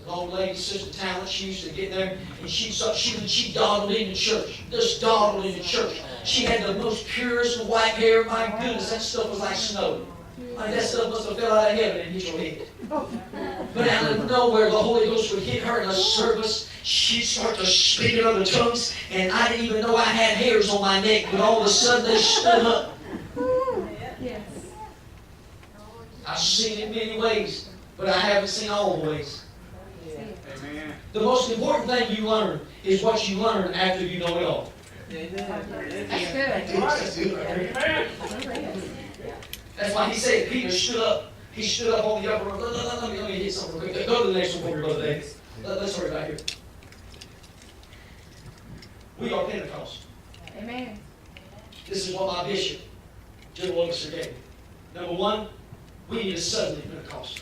an old lady, Sister Talent, she used to get there and she dawdled into church. Just dawdled into church. She had the most purest white hair. My goodness, that stuff was like snow. Like that stuff must have fell out of heaven and hit your head. But out of nowhere, the Holy Ghost would hit her in a service. She'd start to speak in other tongues, and I didn't even know I had hairs on my neck, but all of a sudden they stood up. I've seen it many ways, but I haven't seen all the ways. Amen. The most important thing you learn is what you learn after you know it all. That's good. That's why he said Peter stood up. He stood up on the upper room. Let me hit something real quick. Go to the next one for me, Brother David. Let's hurry back here. We are Pentecost. Amen. This is what my bishop, General Westminster, gave me. Number one, we need a suddenly Pentecost.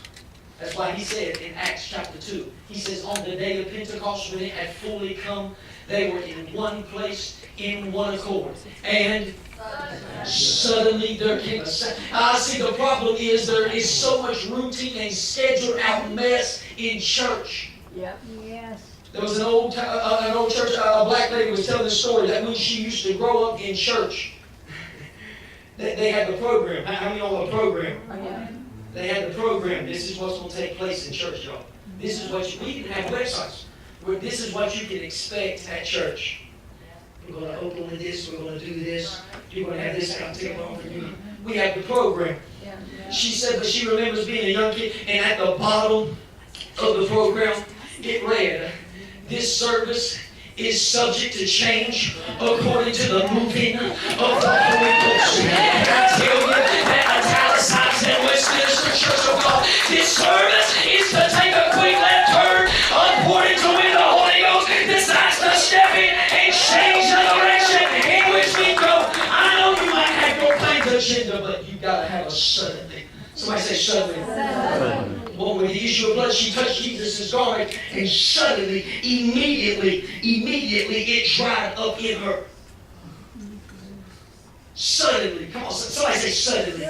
That's why he said in Acts chapter 2, he says, on the day of Pentecost, when it had fully come, they were in one place, in one accord. And suddenly there came a sound. I see the problem is there is so much routine and scheduled out mess in church. Yep. Yes. There was an old church, a black lady was telling the story that when she used to grow up in church, they had the program. How many know the program? Oh, yeah. They had the program. This is what's going to take place in church, y'all. This is what we didn't have websites. This is what you can expect at church. We're going to open with this. We're going to do this. You're going to have this out there for you. We have the program. Yeah. She said that she remembers being a young kid, and at the bottom of the program, it read, this service is subject to change according to the moving of the Holy Ghost. And I tell you that italicized in Westminster Church of God, this service is to take a quick left turn according to when the Holy Ghost decides to step in and change the direction in which we go. I know you might have your planned agenda, but you got to have a suddenly. Somebody say suddenly. Well, with the issue of blood, she touched Jesus' garment, and suddenly, immediately, it dried up in her. Suddenly. Come on, somebody say suddenly.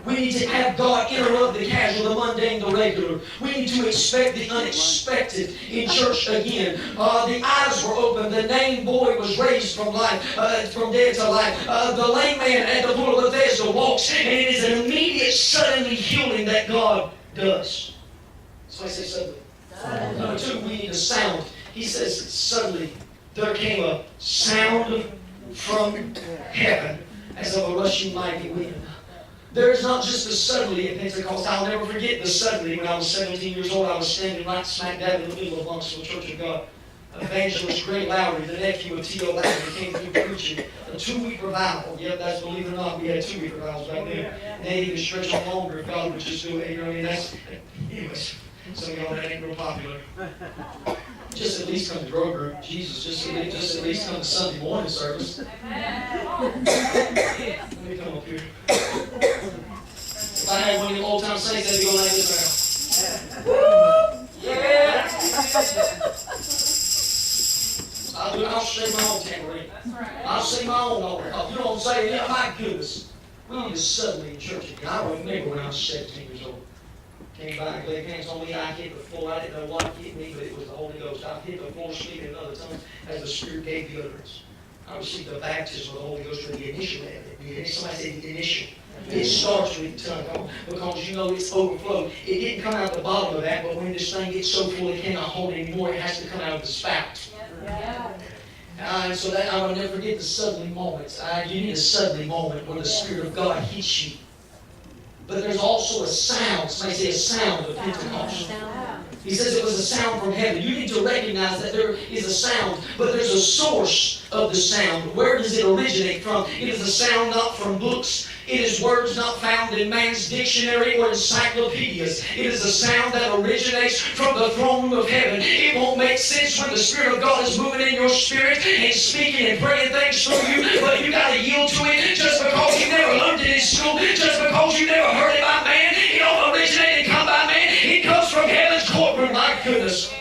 We need to have God interrupt the casual, the mundane, the regular. We need to expect the unexpected in church again. The eyes were opened. The lame boy was raised from life, from dead to life. The lame man at the pool of Bethesda walks, and it is an immediate, suddenly healing that God does. So I say suddenly. Number two, we need a sound. He says suddenly there came a sound from heaven as of a rushing mighty wind. There is not just a suddenly at Pentecost. I'll never forget the suddenly. When I was 17 years old, I was standing right smack dab in the middle of Lawrenceville Church of God. Evangelist Gray Lowry, the nephew of T.O. Lowry, came through preaching a 2-week revival. Yep, that's, believe it or not, we had 2-week revivals back then. And they even stretch on longer if God would just do it. You know what I mean? That's, anyways, some of y'all, that ain't real popular. Just at least come to grow group. Jesus, just at least come to Sunday morning service. Let me come up here. If I had one of the old time saints, they'd go like this right now. Yeah! I'll sing my own tambourine. I'll sing my own altar. You know what I'm saying? Yeah, my goodness. We need to suddenly in church again. I remember when I was 17 years old. Came by and laid hands on me. I hit the floor. I didn't know what hit me, but it was the Holy Ghost. I hit the floor speaking in other tongues as the Spirit gave the utterance. I received the baptism of the Holy Ghost for the initial. Somebody said the initial. It starts with the tongue, because you know it's overflowed. It didn't come out the bottom of that, but when this thing gets so full it cannot hold it anymore, it has to come out of the spout. And so that I will never forget the suddenly moments. You need a suddenly moment where the Spirit of God hits you. But there's also a sound. Somebody say a sound of Pentecost. He says it was a sound from heaven. You need to recognize that there is a sound, but there's a source of the sound. Where does it originate from? It is a sound not from books. It is words not found in man's dictionary or encyclopedias. It is a sound that originates from the throne room of heaven. It won't make sense when the Spirit of God is moving in your spirit and speaking and praying things through you, but you got to yield to it. Just because you never learned it in school, just because you never heard it by man, it don't originate and come by man. It comes from heaven's courtroom. My goodness.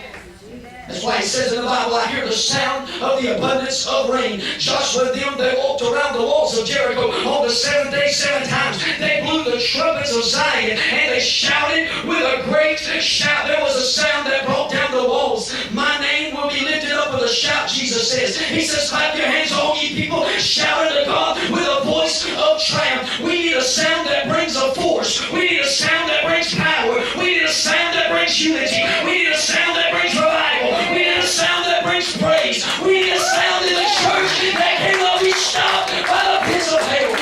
That's why he says in the Bible, I hear the sound of the abundance of rain. Joshua and them, they walked around the walls of Jericho on the 7th day 7 times. They blew the trumpets of Zion and they shouted with a great shout. There was a sound that brought down the walls. My name will be lifted up with a shout, Jesus says. He says, clap your hands, all ye people, shout unto God with a voice of triumph. We need a sound that brings a force. We need a sound that brings power. We need a sound that brings unity. We need a sound that brings revival. We need a sound that brings praise. We need a sound in the church that cannot be stopped by the pits of hell.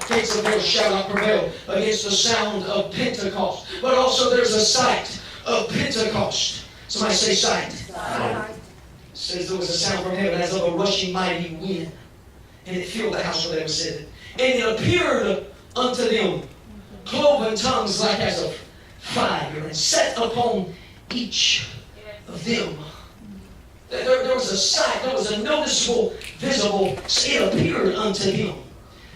The gates of hell shall not prevail against the sound of Pentecost. But also there's a sight of Pentecost. Somebody say sight. It says there was a sound from heaven as of a rushing mighty wind. And it filled the house where they were sitting. And it appeared unto them cloven tongues like as of fire, and sat upon each of them. There was a sight, there was a noticeable, visible, it appeared unto him.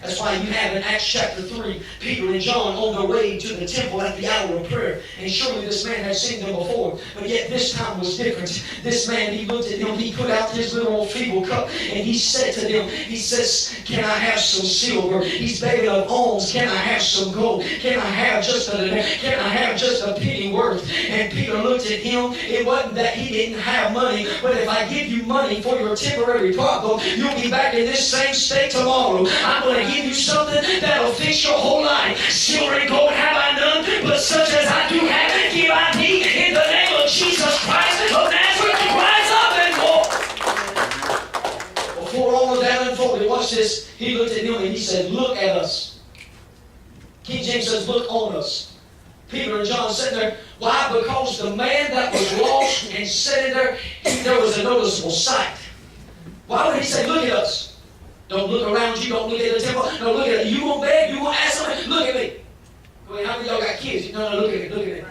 That's why you have in Acts chapter 3, Peter and John on their way to the temple at the hour of prayer. And surely this man had seen them before, but yet this time was different. This man, he looked at them, he put out his little old feeble cup, and he said to them, he says, can I have some silver? He's begging of alms. Can I have some gold? Can I have just a penny worth? And Peter looked at him. It wasn't that he didn't have money, but if I give you money for your temporary problem, you'll be back in this same state tomorrow. I'm going to give you something that'll fix your whole life. Silver and gold have I none, but such as I do have, give I thee in the name of Jesus Christ of Nazareth. Rise up and walk. Before all of that unfolded, watch this. He looked at him and he said, look at us. King James says, look on us. Peter and John sitting there. Why? Because the man that was lost and sitting there, there was a noticeable sight. Why would he say, look at us? Don't look around you. Don't look at the temple. Don't look at it. You won't beg. You won't ask somebody. Look at me. Well, how many of y'all got kids? No, look at me. Look at me.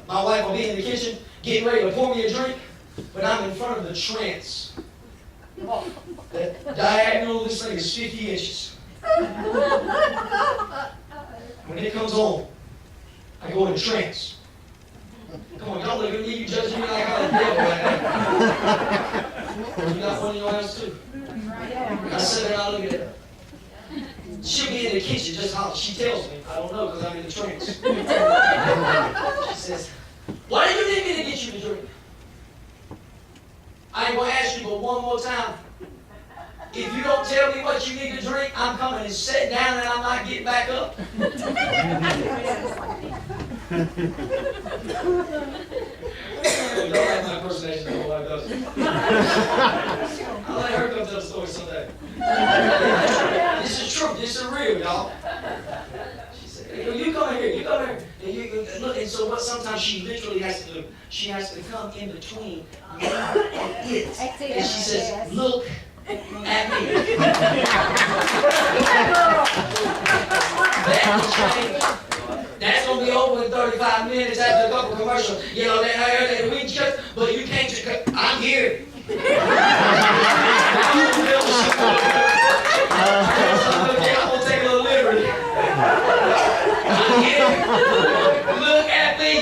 My wife will be in the kitchen getting ready to pour me a drink, but I'm in front of the trance. The diagonal of this thing is 50 inches. When it comes on, I go into trance. Come on, don't look at me. You judge me like I'm a devil right now. You got one in your house too. I sit there and I look at her. She'll be in the kitchen just how she tells me. I don't know because I'm in the trance. She says, why do you need me to get you to drink? I ain't going to ask you but one more time. If you don't tell me what you need to drink, I'm coming and sitting down and I'm not getting back up. Don't like my impersonation, my wife does. I'll let her come tell the story someday. This is true. This is real, y'all. She said, hey, you come here. You come here. And you look. And so what? Sometimes she literally has to do. She has to come in between me and it. And she says, look at me. That will change. That's going to be over in 35 minutes after a couple commercials. You know, that we just, but you can't just, I'm here. I'm going to take a little liberty. I'm here. Look at me.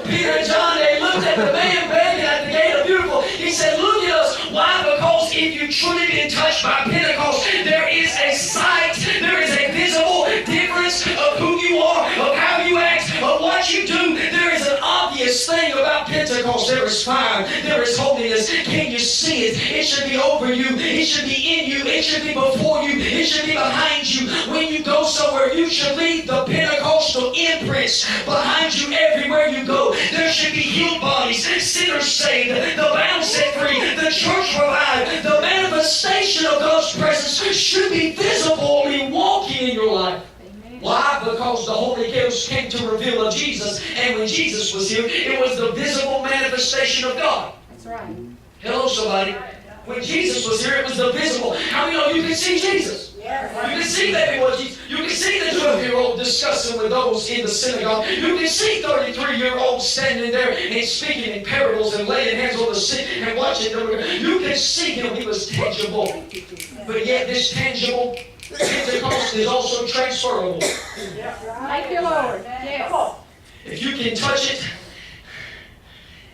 Peter and John, they looked at the man begging at the gate of Beautiful. He said, look at us. Why? Because if you truly been touched by Pentecost, there is a sight, there is a visible difference of who you are, of how you act, of what you do. There is an obvious thing about Pentecost. There is fire, there is holiness. Can you see it? It should be over you. It should be in you. It should be before you. It should be behind you. When you go somewhere, you should leave the Pentecostal imprints behind you everywhere you go. There should be healed bodies, sinners saved, the bound set free, the church revived. The manifestation of God's presence should be visibly walking in your life. Amen. Why? Because the Holy Ghost came to reveal of Jesus, and when Jesus was here, it was the visible manifestation of God. That's right. Hello, somebody. When Jesus was here, it was the visible. How many know you can see Jesus? Yes. You can see that before Jesus. You can see the 12-year-old discussing with those in the synagogue. You can see 33-year-olds standing there and speaking in parables and laying hands on the sick and watching them. You can see him. He was tangible. But yet this tangible Pentecost is also transferable. Thank you, Lord. Yes. If you can touch it,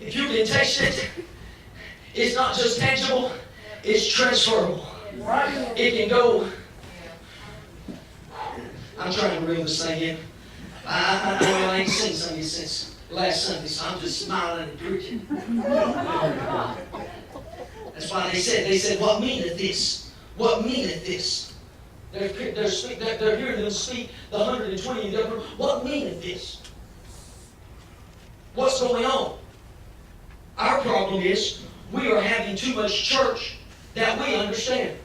if you can taste it, it's not just tangible, it's transferable. It can go. I'm trying to reel this thing in. I ain't seen Sunday since last Sunday, so I'm just smiling and preaching. That's why they said, what meaneth this? What meaneth this? They're hearing them speak the 120 in different. What meaneth this? What's going on? Our problem is we are having too much church that we understand.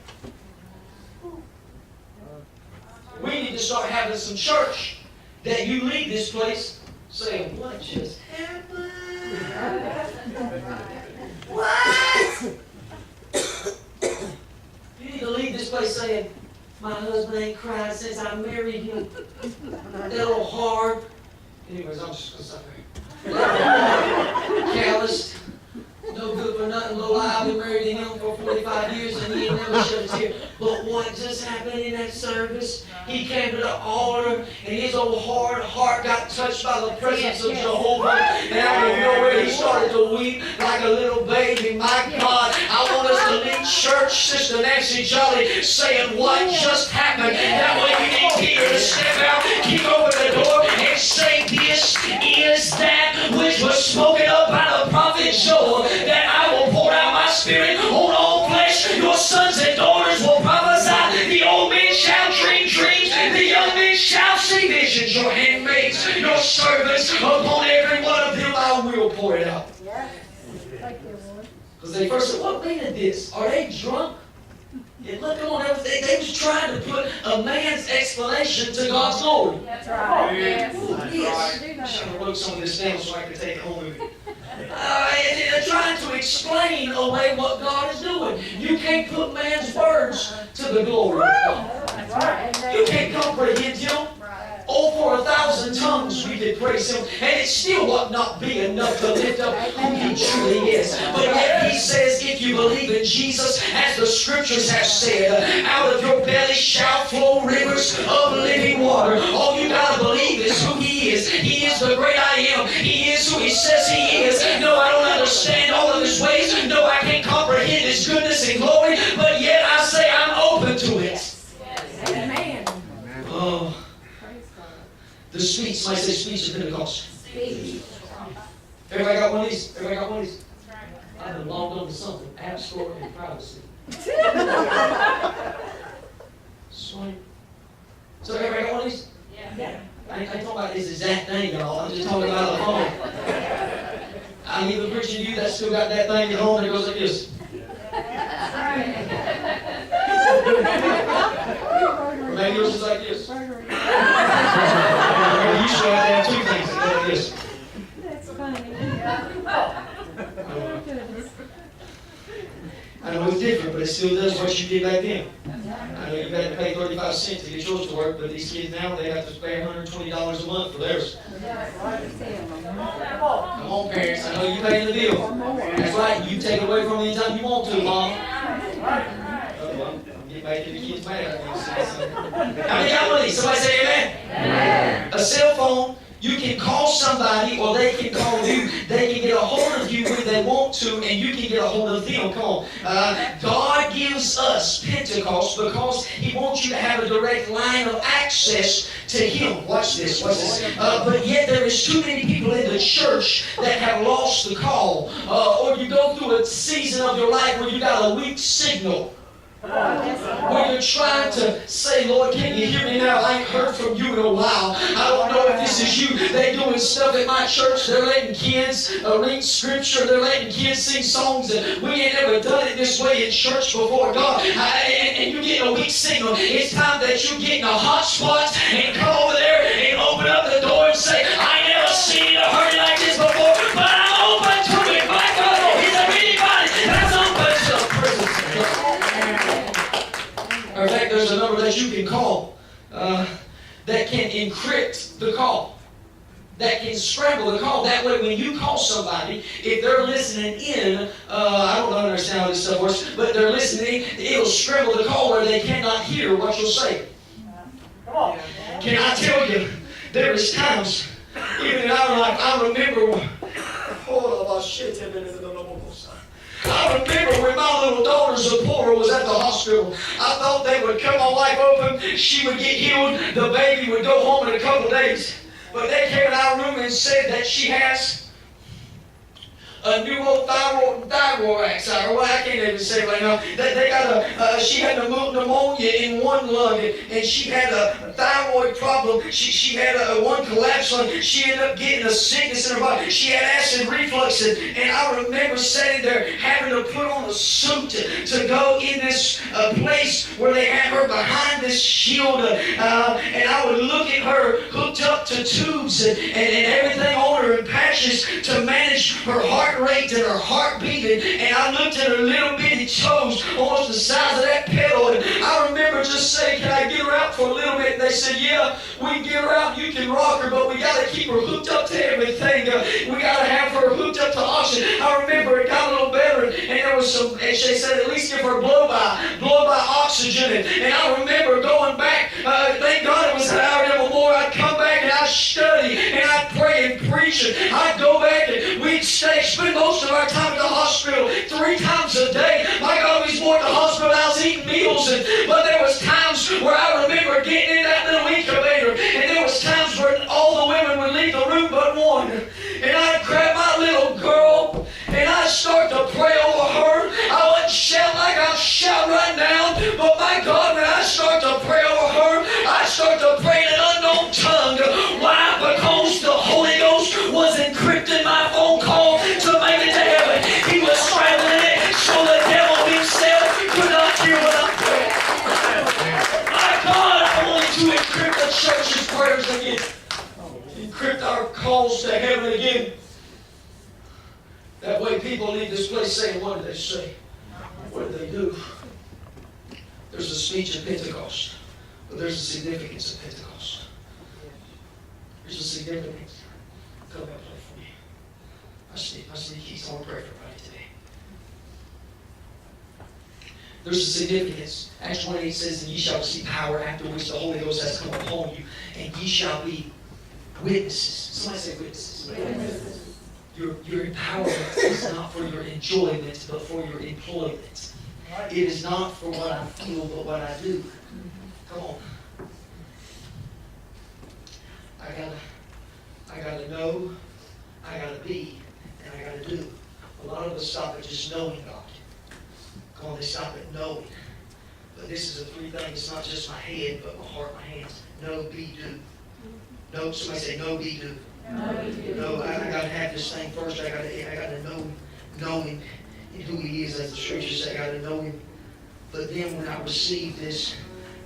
We need to start having some church that you leave this place saying, what just happened? What? saying, my husband ain't cried since I married him. That little hard. Anyways, I'm just going to stop there. Calloused. No good for nothing, little I've been married to him for 45 years and he ain't never shed a tear. But what just happened in that service? He came to the altar and his old hard heart got touched by the presence of Jehovah. And out of nowhere he started to weep like a little baby. My God, I want us to lead church, Sister Nancy Jolly, saying what just happened. That way we need Peter to step out, keep open the door, and say, this is that which was spoken of by the prophet Joel, that I will pour out my spirit on all flesh. Your sons and daughters will prophesy. The old men shall dream dreams. The young men shall see visions. Your handmaids, your servants, upon every one of them I will pour it out. Because they first said, what man is this? Are they drunk? And look on everything. They was trying to put a man's explanation to God's glory. That's right. Yes. I'm trying to wrote some of this down so I can take it home with me. And they're trying to explain away what God is doing. You can't put man's words to the glory of God. That's right. You can't comprehend him. Oh, for 1,000 tongues we did praise him, and it still would not be enough to lift up who he truly is. But yet he says, if you believe in Jesus, as the scriptures have said, out of your belly shall flow rivers of living water. All you gotta believe is who he is. He is the great I am. He is who he says he is. No, I don't understand all of his ways. No, I can't comprehend his goodness and glory. But yet I say I'm open to it. Amen. Oh. The speech, somebody say speech of Pentecost. Speech. Everybody got one of these? Everybody got one of these? I've been logged on to something. App Store and privacy. Swipe. So everybody got one of these? Yeah. I ain't talking about this exact thing, y'all. I'm just talking about the phone. I'm even preaching to you that still got that thing at home and it goes like this. Or maybe yours is like this. You should have two things that go like this. That's funny. I know it's different, but it still does what you did back then. I know you had to pay 35 cents to get yours to work, but these kids now, they have to pay $120 a month for theirs. Come on, parents, I know you paying the bill. That's right, you take it away from me anytime you want to, Mom. I'm getting back to the kids mad. How many got one of these? Somebody say amen. Amen. A cell phone, you can call somebody or they can call you. They can get a hold of you when they want to, and you can get a hold of them. Come on. God gives us Pentecost because he wants you to have a direct line of access to him. Watch this. Watch this. But yet there is too many people in the church that have lost the call. Or you go through a season of your life where you got a weak signal. When you're trying to say, Lord, can you hear me now? I ain't heard from you in a while. I don't know if this is you. They're doing stuff at my church. They're letting kids read scripture. They're letting kids sing songs. And we ain't ever done it this way in church before, God. And you're getting a weak signal. It's time that you get in a hot spot and come over there and open up the door and say, I never seen a hurry like this before, but I'm open to it. My God, is there anybody that's open to the presence of God? In fact, there's a number that you can call that can encrypt the call, that can scramble the call. That way, when you call somebody, if they're listening in, I don't understand how this stuff works, but they're listening, it'll scramble the call where they cannot hear what you'll say. Come on. Can I tell you, there is times, even in our life, I remember, I remember when my little daughter Zipporah was at the hospital. I thought they would cut my wife open, she would get healed, the baby would go home in a couple days. But they came in our room and said that she has a new old thyroid or what I can't even say right now. They got she had pneumonia in one lung, and she had a thyroid problem. She had one collapsed lung. She ended up getting a sickness in her body. She had acid reflux, and I remember sitting there having to put on a suit to go in this place where they had her behind this shield, and I would look at her hooked up to tubes and everything on her and patches to manage her heart heart rate and her heart beating, and I looked at her little bitty toes, almost the size of that pedal, and I remember just saying, can I get her out for a little bit? And they said, yeah, we can get her out, you can rock her, but we got to keep her hooked up to everything. We got to have her hooked up to oxygen. I remember it got a little better, and there was some, and they said, at least give her blow-by oxygen. And I remember going back, thank God it was an hour and more. I'd come back and I'd study and I'd pray and preach, and I'd go back and we'd spend most of our time at the hospital 3 times a day. My God, we was more at the hospital than I was eating meals. But there was times where I remember getting in that little incubator, and there was times where all the women would leave the room but one. And I'd grab my little girl and I'd start to pray over her. I wouldn't shout like I'm shouting right now, but my God, when I start to pray over her, I start to pray in an unknown tongue. Why? Because the Holy Ghost was encrypting my phone call to make it to heaven. He was scrambling it so the devil himself could not hear what I'm praying. My God, I wanted to encrypt the church's prayers again. Encrypt our calls to heaven again. That way people leave this place saying, what did they say? What did they do? There's a speech of Pentecost, but there's a significance of Pentecost. There's a significance. Come and play for me. I see keys. I want to pray for everybody today. There's a significance. Acts 1:8 says, and ye shall receive power after which the Holy Ghost has come upon you, and ye shall be witnesses. Somebody say witnesses. Witnesses. Your empowerment is not for your enjoyment, but for your employment. It is not for what I feel, but what I do. Come on. I gotta know, I gotta be, and I gotta do. A lot of us stop at just knowing God. Come on, they stop at knowing. But this is a 3 thing. It's not just my head, but my heart, my hands. Know, be, do. No, somebody say no, be, do. No, I gotta have this thing first. I gotta know him and who he is, as the scriptures say. I gotta know him. But then when I receive this,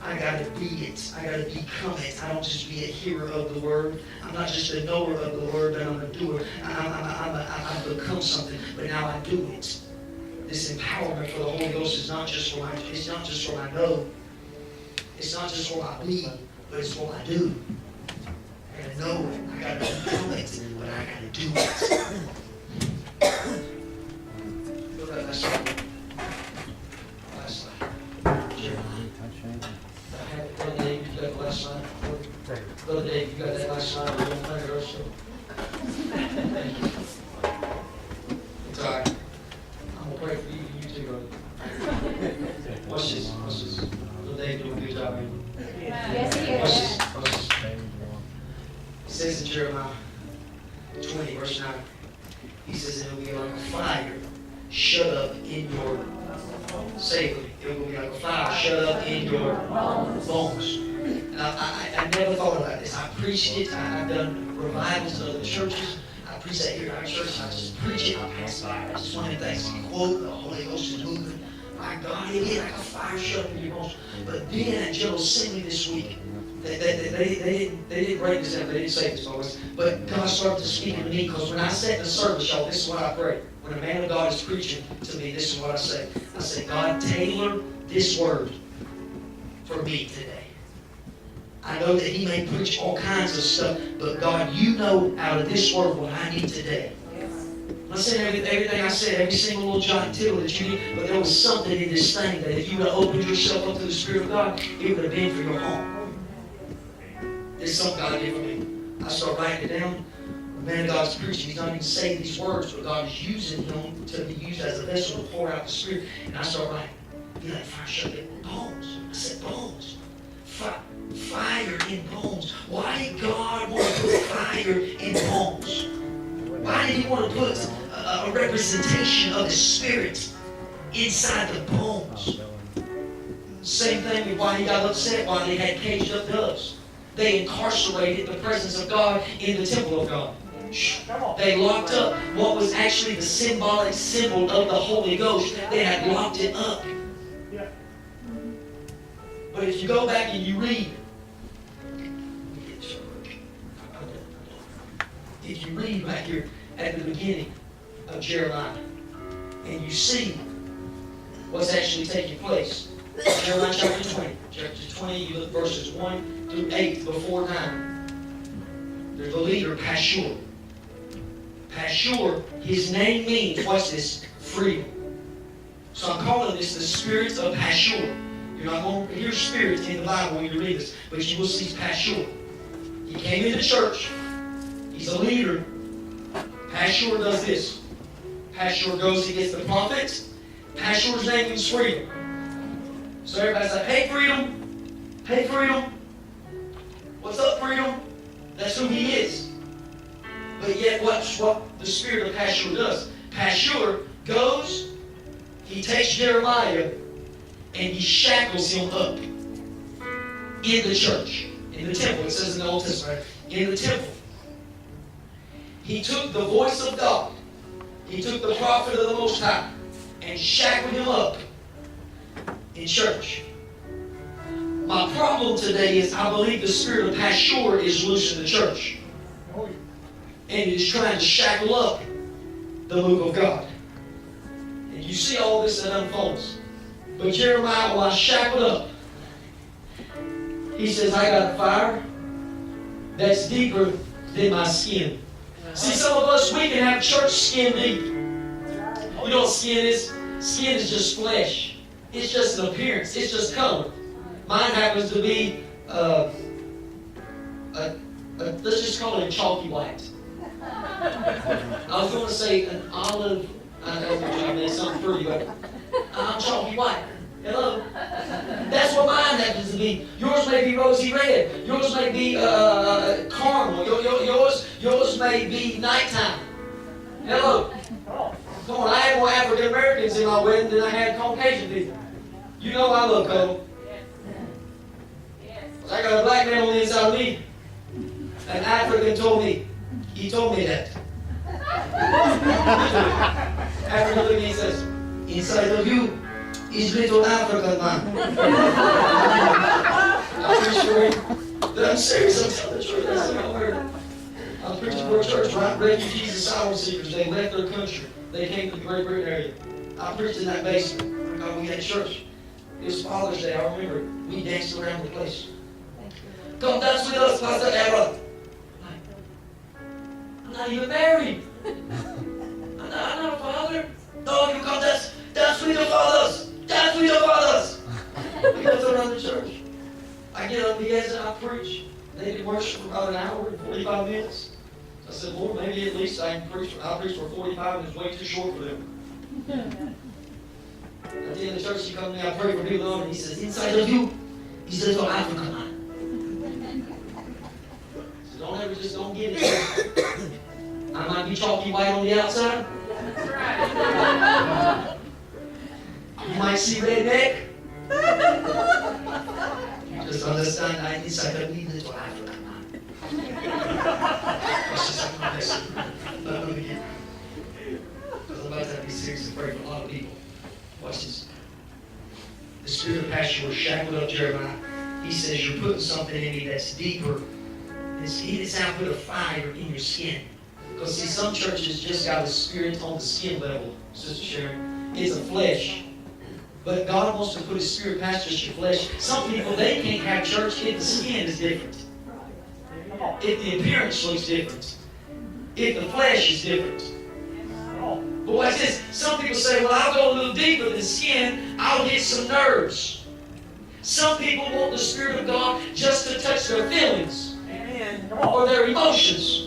I gotta be it. I gotta become it. I don't just be a hearer of the word. I'm not just a knower of the word, but I'm a doer. I've become something, but now I do it. This empowerment for the Holy Ghost is not just for my. It's not just for my know. It's not just for my be, but it's for my do. I gotta know it. I gotta become it, but I gotta do it. Look at that slide. Last slide. Brother Dave, you got the last slide? Brother Dave, you got that last slide? We're going to play it also. Thank you. It's all right. I'm going to pray for you and you too, brother. Watch this. Watch this. Brother Dave doing a good job here. Yes, he is. Watch this. Watch this. It says in Jeremiah 20, verse 9, he says, it will be like a fire shut up in your, say it will be like a fire shut up in your bones. And I never thought about this. I preached it. I've done revivals in other churches. I preach that here in our church. I just preach it. I pass by. I just want to thanks. Quote, the Holy Ghost is moving. My God, it is like a fire shut up in your bones. But then Angelo sent me this week. They didn't break this down. They didn't say this always. But God started to speak to me, because when I sat in the service, y'all, this is what I pray. When a man of God is preaching to me, this is what I say. I say, God, tailor this word for me today. I know that he may preach all kinds of stuff, but God, you know out of this word what I need today. I'm not saying everything I said, every single little jot and tittle that you need, but there was something in this thing that if you would have opened yourself up to the Spirit of God, it would have been for your home. There's something God did for me. I start writing it down. The man of God's preaching. He's not even saying these words, but God is using him to be used as a vessel to pour out the Spirit. And I start writing. Be like fire shut up bones. I said bones. Fire in bones. Why did God want to put fire in bones? Why did he want to put a representation of the Spirit inside the bones? Same thing with why he got upset why they had caged up doves. They incarcerated the presence of God in the temple of God. They locked up what was actually the symbolic symbol of the Holy Ghost. They had locked it up. But if you go back and you read, if you read back here at the beginning, of Jeremiah. And you see what's actually taking place. Jeremiah chapter 20. Chapter 20, you look verses 1 through 8 before 9. There's the leader, Pashur. Pashur, his name means, watch this, freedom. So I'm calling this the spirit of Pashur. You're not going to hear spirit in the Bible when you read this, but you will see Pashur. He came into church. He's a leader. Pashur does this. Pashur goes, he gets the prophets. Pashur's name means freedom. So everybody's like, hey, freedom. Hey, freedom. What's up, freedom? That's who he is. But yet, watch what the spirit of Pashur does. Pashur goes, he takes Jeremiah, and he shackles him up in the church, in the temple. It says in the Old Testament, in the temple. He took the voice of God. He took the prophet of the Most High and shackled him up in church. My problem today is I believe the spirit of Pashur is loose in the church. And he's trying to shackle up the move of God. And you see all this that unfolds. But Jeremiah, while shackled up, he says, I got a fire that's deeper than my skin. See, some of us, we can have church skin deep. You know what skin is? Skin is just flesh. It's just an appearance. It's just color. Mine happens to be, let's just call it a chalky white. I was going to say an olive, I mean, something pretty, but I'm chalky white. Hello? That's what mine happens to be. Yours may be rosy red. Yours may be caramel. Yours may be nighttime. Hello? Come on, I had more African Americans in my wedding than I had Caucasian people. You know I love color. I got a black man on the inside of me. An African told me. He told me that. African looked at me and says, inside of you is little African man. I'm pretty sure that I'm serious. I'm telling the truth. That's what I heard. I was preaching for a church, right? Refugees, asylum seekers. They left their country. They came to the Great Britain area. I preached in that basement. We had church. It was Father's Day. I remember we danced around the place. Come dance with us, Pastor Aaron. I'm not even married. I'm not a father. No, you come dance with your fathers. Dance with your fathers. We go around the church. I get up the edge and I preach. They did worship for about an hour and 45 minutes. I said, Lord, maybe at least I can preach. I'll preach for 45 and it's way too short for them. At the end of the church, he comes to me, I pray for people, and he says, inside of you, he says, oh, Africa, man. So don't give it. I might be chalky white on the outside. That's right. You might see redneck. You just understand that inside of me, little Africa, man. That's just something I say. Because I'm about to be serious and pray for a lot of people. Watch this. The spirit of Pashur shackled up Jeremiah. He says, you're putting something in me that's deeper. He didn't now put a fire in your skin. Because see, some churches just got a spirit on the skin level, Sister Sharon. It's a flesh. But God wants to put His spirit past just your flesh. Some people, they can't have church if the skin is different. If the appearance looks different. If the flesh is different. But watch this. Some people say, well, I'll go a little deeper than skin. I'll hit some nerves. Some people want the Spirit of God just to touch their feelings. Or their emotions.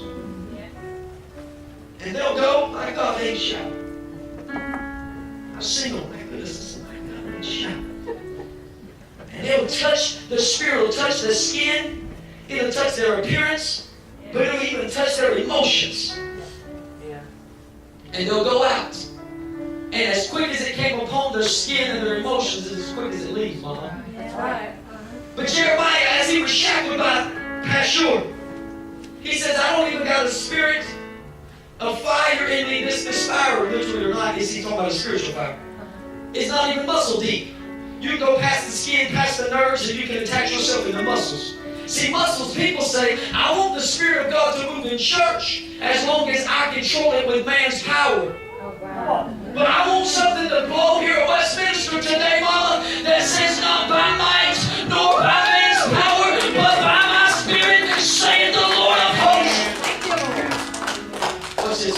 And they'll go, my God, they shout. I'm single, my goodness, my God, they shout. And they'll touch, the Spirit will touch the skin. It'll touch their appearance. But it'll even touch their emotions. And they'll go out. And as quick as it came upon their skin and their emotions, it's as quick as it leaves, Mama. That's right. But Jeremiah, as he was shackled by Pashur, he says, I don't even got a spirit of fire in me. This fire, literally or not, is he talking about a spiritual fire. It's not even muscle deep. You can go past the skin, past the nerves, and you can attach yourself in the muscles. See, muscles, people say, I want the Spirit of God to move in church as long as I control it with man's power. But I want something to blow here at Westminster today, Mama, that says not by might, nor by man's power, but by my Spirit, saith the Lord of hosts. What's this?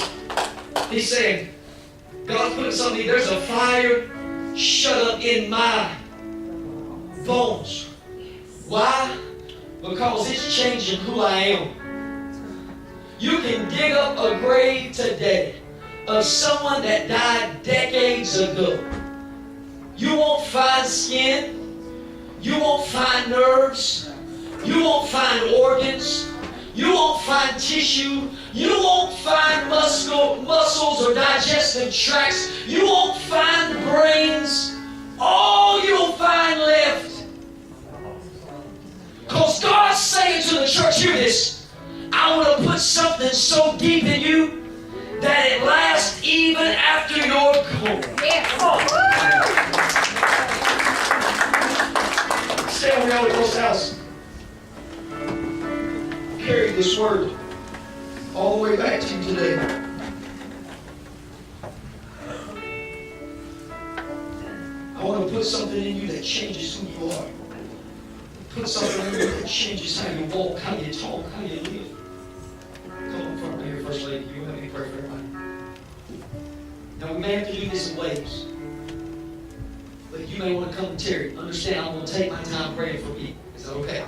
He's saying, God's putting something, there's a fire shut up in my bones. Why? Because it's changing who I am. You can dig up a grave today of someone that died decades ago. You won't find skin. You won't find nerves. You won't find organs. You won't find tissue. You won't find muscles or digestive tracts. You won't find brains. All you'll find left. Because God's saying to the church, hear this, I want to put something so deep in you that it lasts even after you're gone. Stay on the Holy Ghost house. Carry this word all the way back to you today. I want to put something in you that changes who you are. Put something in you that changes how you walk, how you talk, how you live. Come on front right here, First Lady. You let me pray for everybody. Now, we may have to do this in waves. But you may want to come and tarry. Understand, I'm going to take my time praying for people. Is that okay?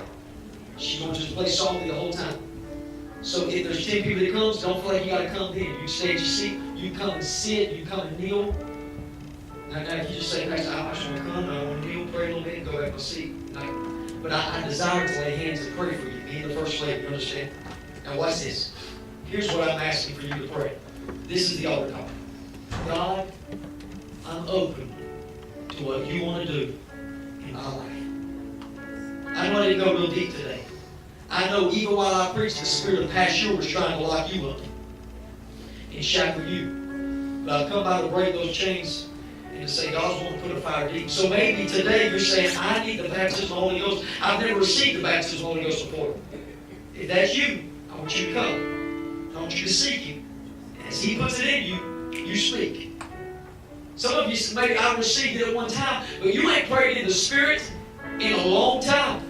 She's going to just play softly the whole time. So if there's 10 people that comes, don't feel like you got to come in. You stay at your seat. You come and sit. You come and kneel. Now if you just say, Pastor, I just want to come. I want to kneel, pray a little bit, and go back to my seat. But I desire to lay hands and pray for you. Me and the First Lady, you understand? Now watch this. Here's what I'm asking for you to pray. This is the altar call. God, I'm open to what you want to do in my life. I know I didn't go real deep today. I know even while I preached, the spirit of passion was trying to lock you up and shackle you. But I've come by to break those chains and to say God's want to put a fire deep. So maybe today you're saying, I need the baptism of the Holy Ghost. I've never received the baptism of the Holy Ghost before. If that's you, I want you to come. I want you to seek Him. As He puts it in you, you speak. Some of you maybe I received it at one time, but you ain't prayed in the Spirit in a long time.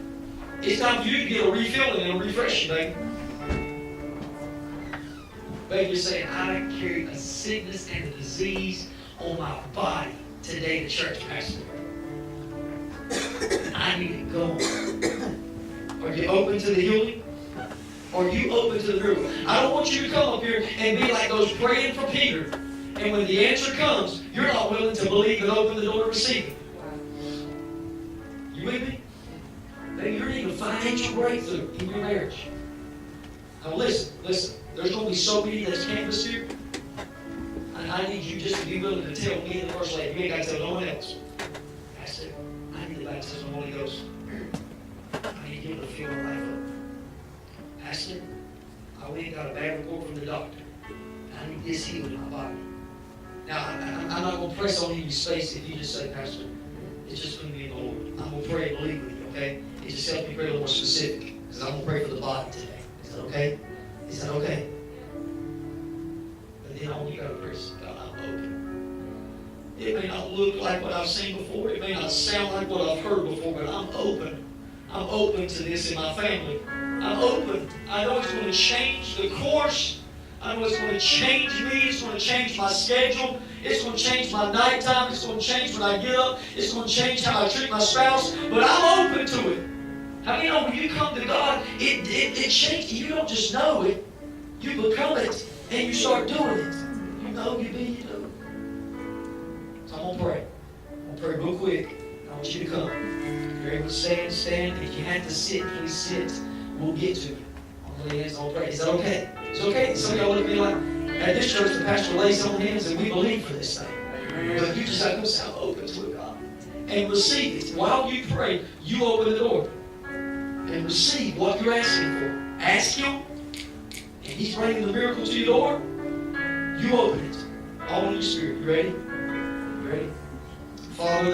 It's time for you to get a refilling and a refreshing, baby. Baby, you're saying, I carry a sickness and a disease on my body today, the church pastor. I need it gone. Are you open to the healing? Are you open to the miracle? I don't want you to come up here and be like those praying for Peter. And when the answer comes, you're not willing to believe and open the door to receive it. You with me? Maybe you're needing a financial breakthrough in your marriage. Now listen. There's going to be so many that's canvassed here. I need you just to be willing to tell me and the First Lady. You ain't got to tell no one else. That's it. I need the baptism of the Holy Ghost. I need you to fill my life up. Pastor, I went and got a bad report from the doctor. I need this healed in my body. Now, I'm not going to press on you space if you just say, Pastor, it's just going to be in the Lord. I'm going to pray and believe with you, okay? It just helps me pray a little more specific. Because I'm going to pray for the body today. Is that okay? Is that okay? But then all you got to pray is, God, I'm open. It may not look like what I've seen before. It may not sound like what I've heard before, but I'm open. I'm open to this in my family. I'm open. I know it's going to change the course. I know it's going to change me. It's going to change my schedule. It's going to change my nighttime. It's going to change when I get up. It's going to change how I treat my spouse. But I'm open to it. How many know when you come to God, it changes. You don't just know it. You become it. And you start doing it. You know, you be, you do. So I'm going to pray. I'm going to pray real quick. I want you to come. If you're able to stand, stand. If you have to sit, please sit. We'll get to you. I'll lay hands on pray. Is that okay? It's okay. Some of y'all look at me like, at this church, the pastor lays on hands and we believe for this thing. But you just have to sound open to it, God. And receive it. While you pray, you open the door. And receive what you're asking for. Ask Him. And He's bringing the miracle to your door. You open it. All in your spirit. You ready? You ready? Father.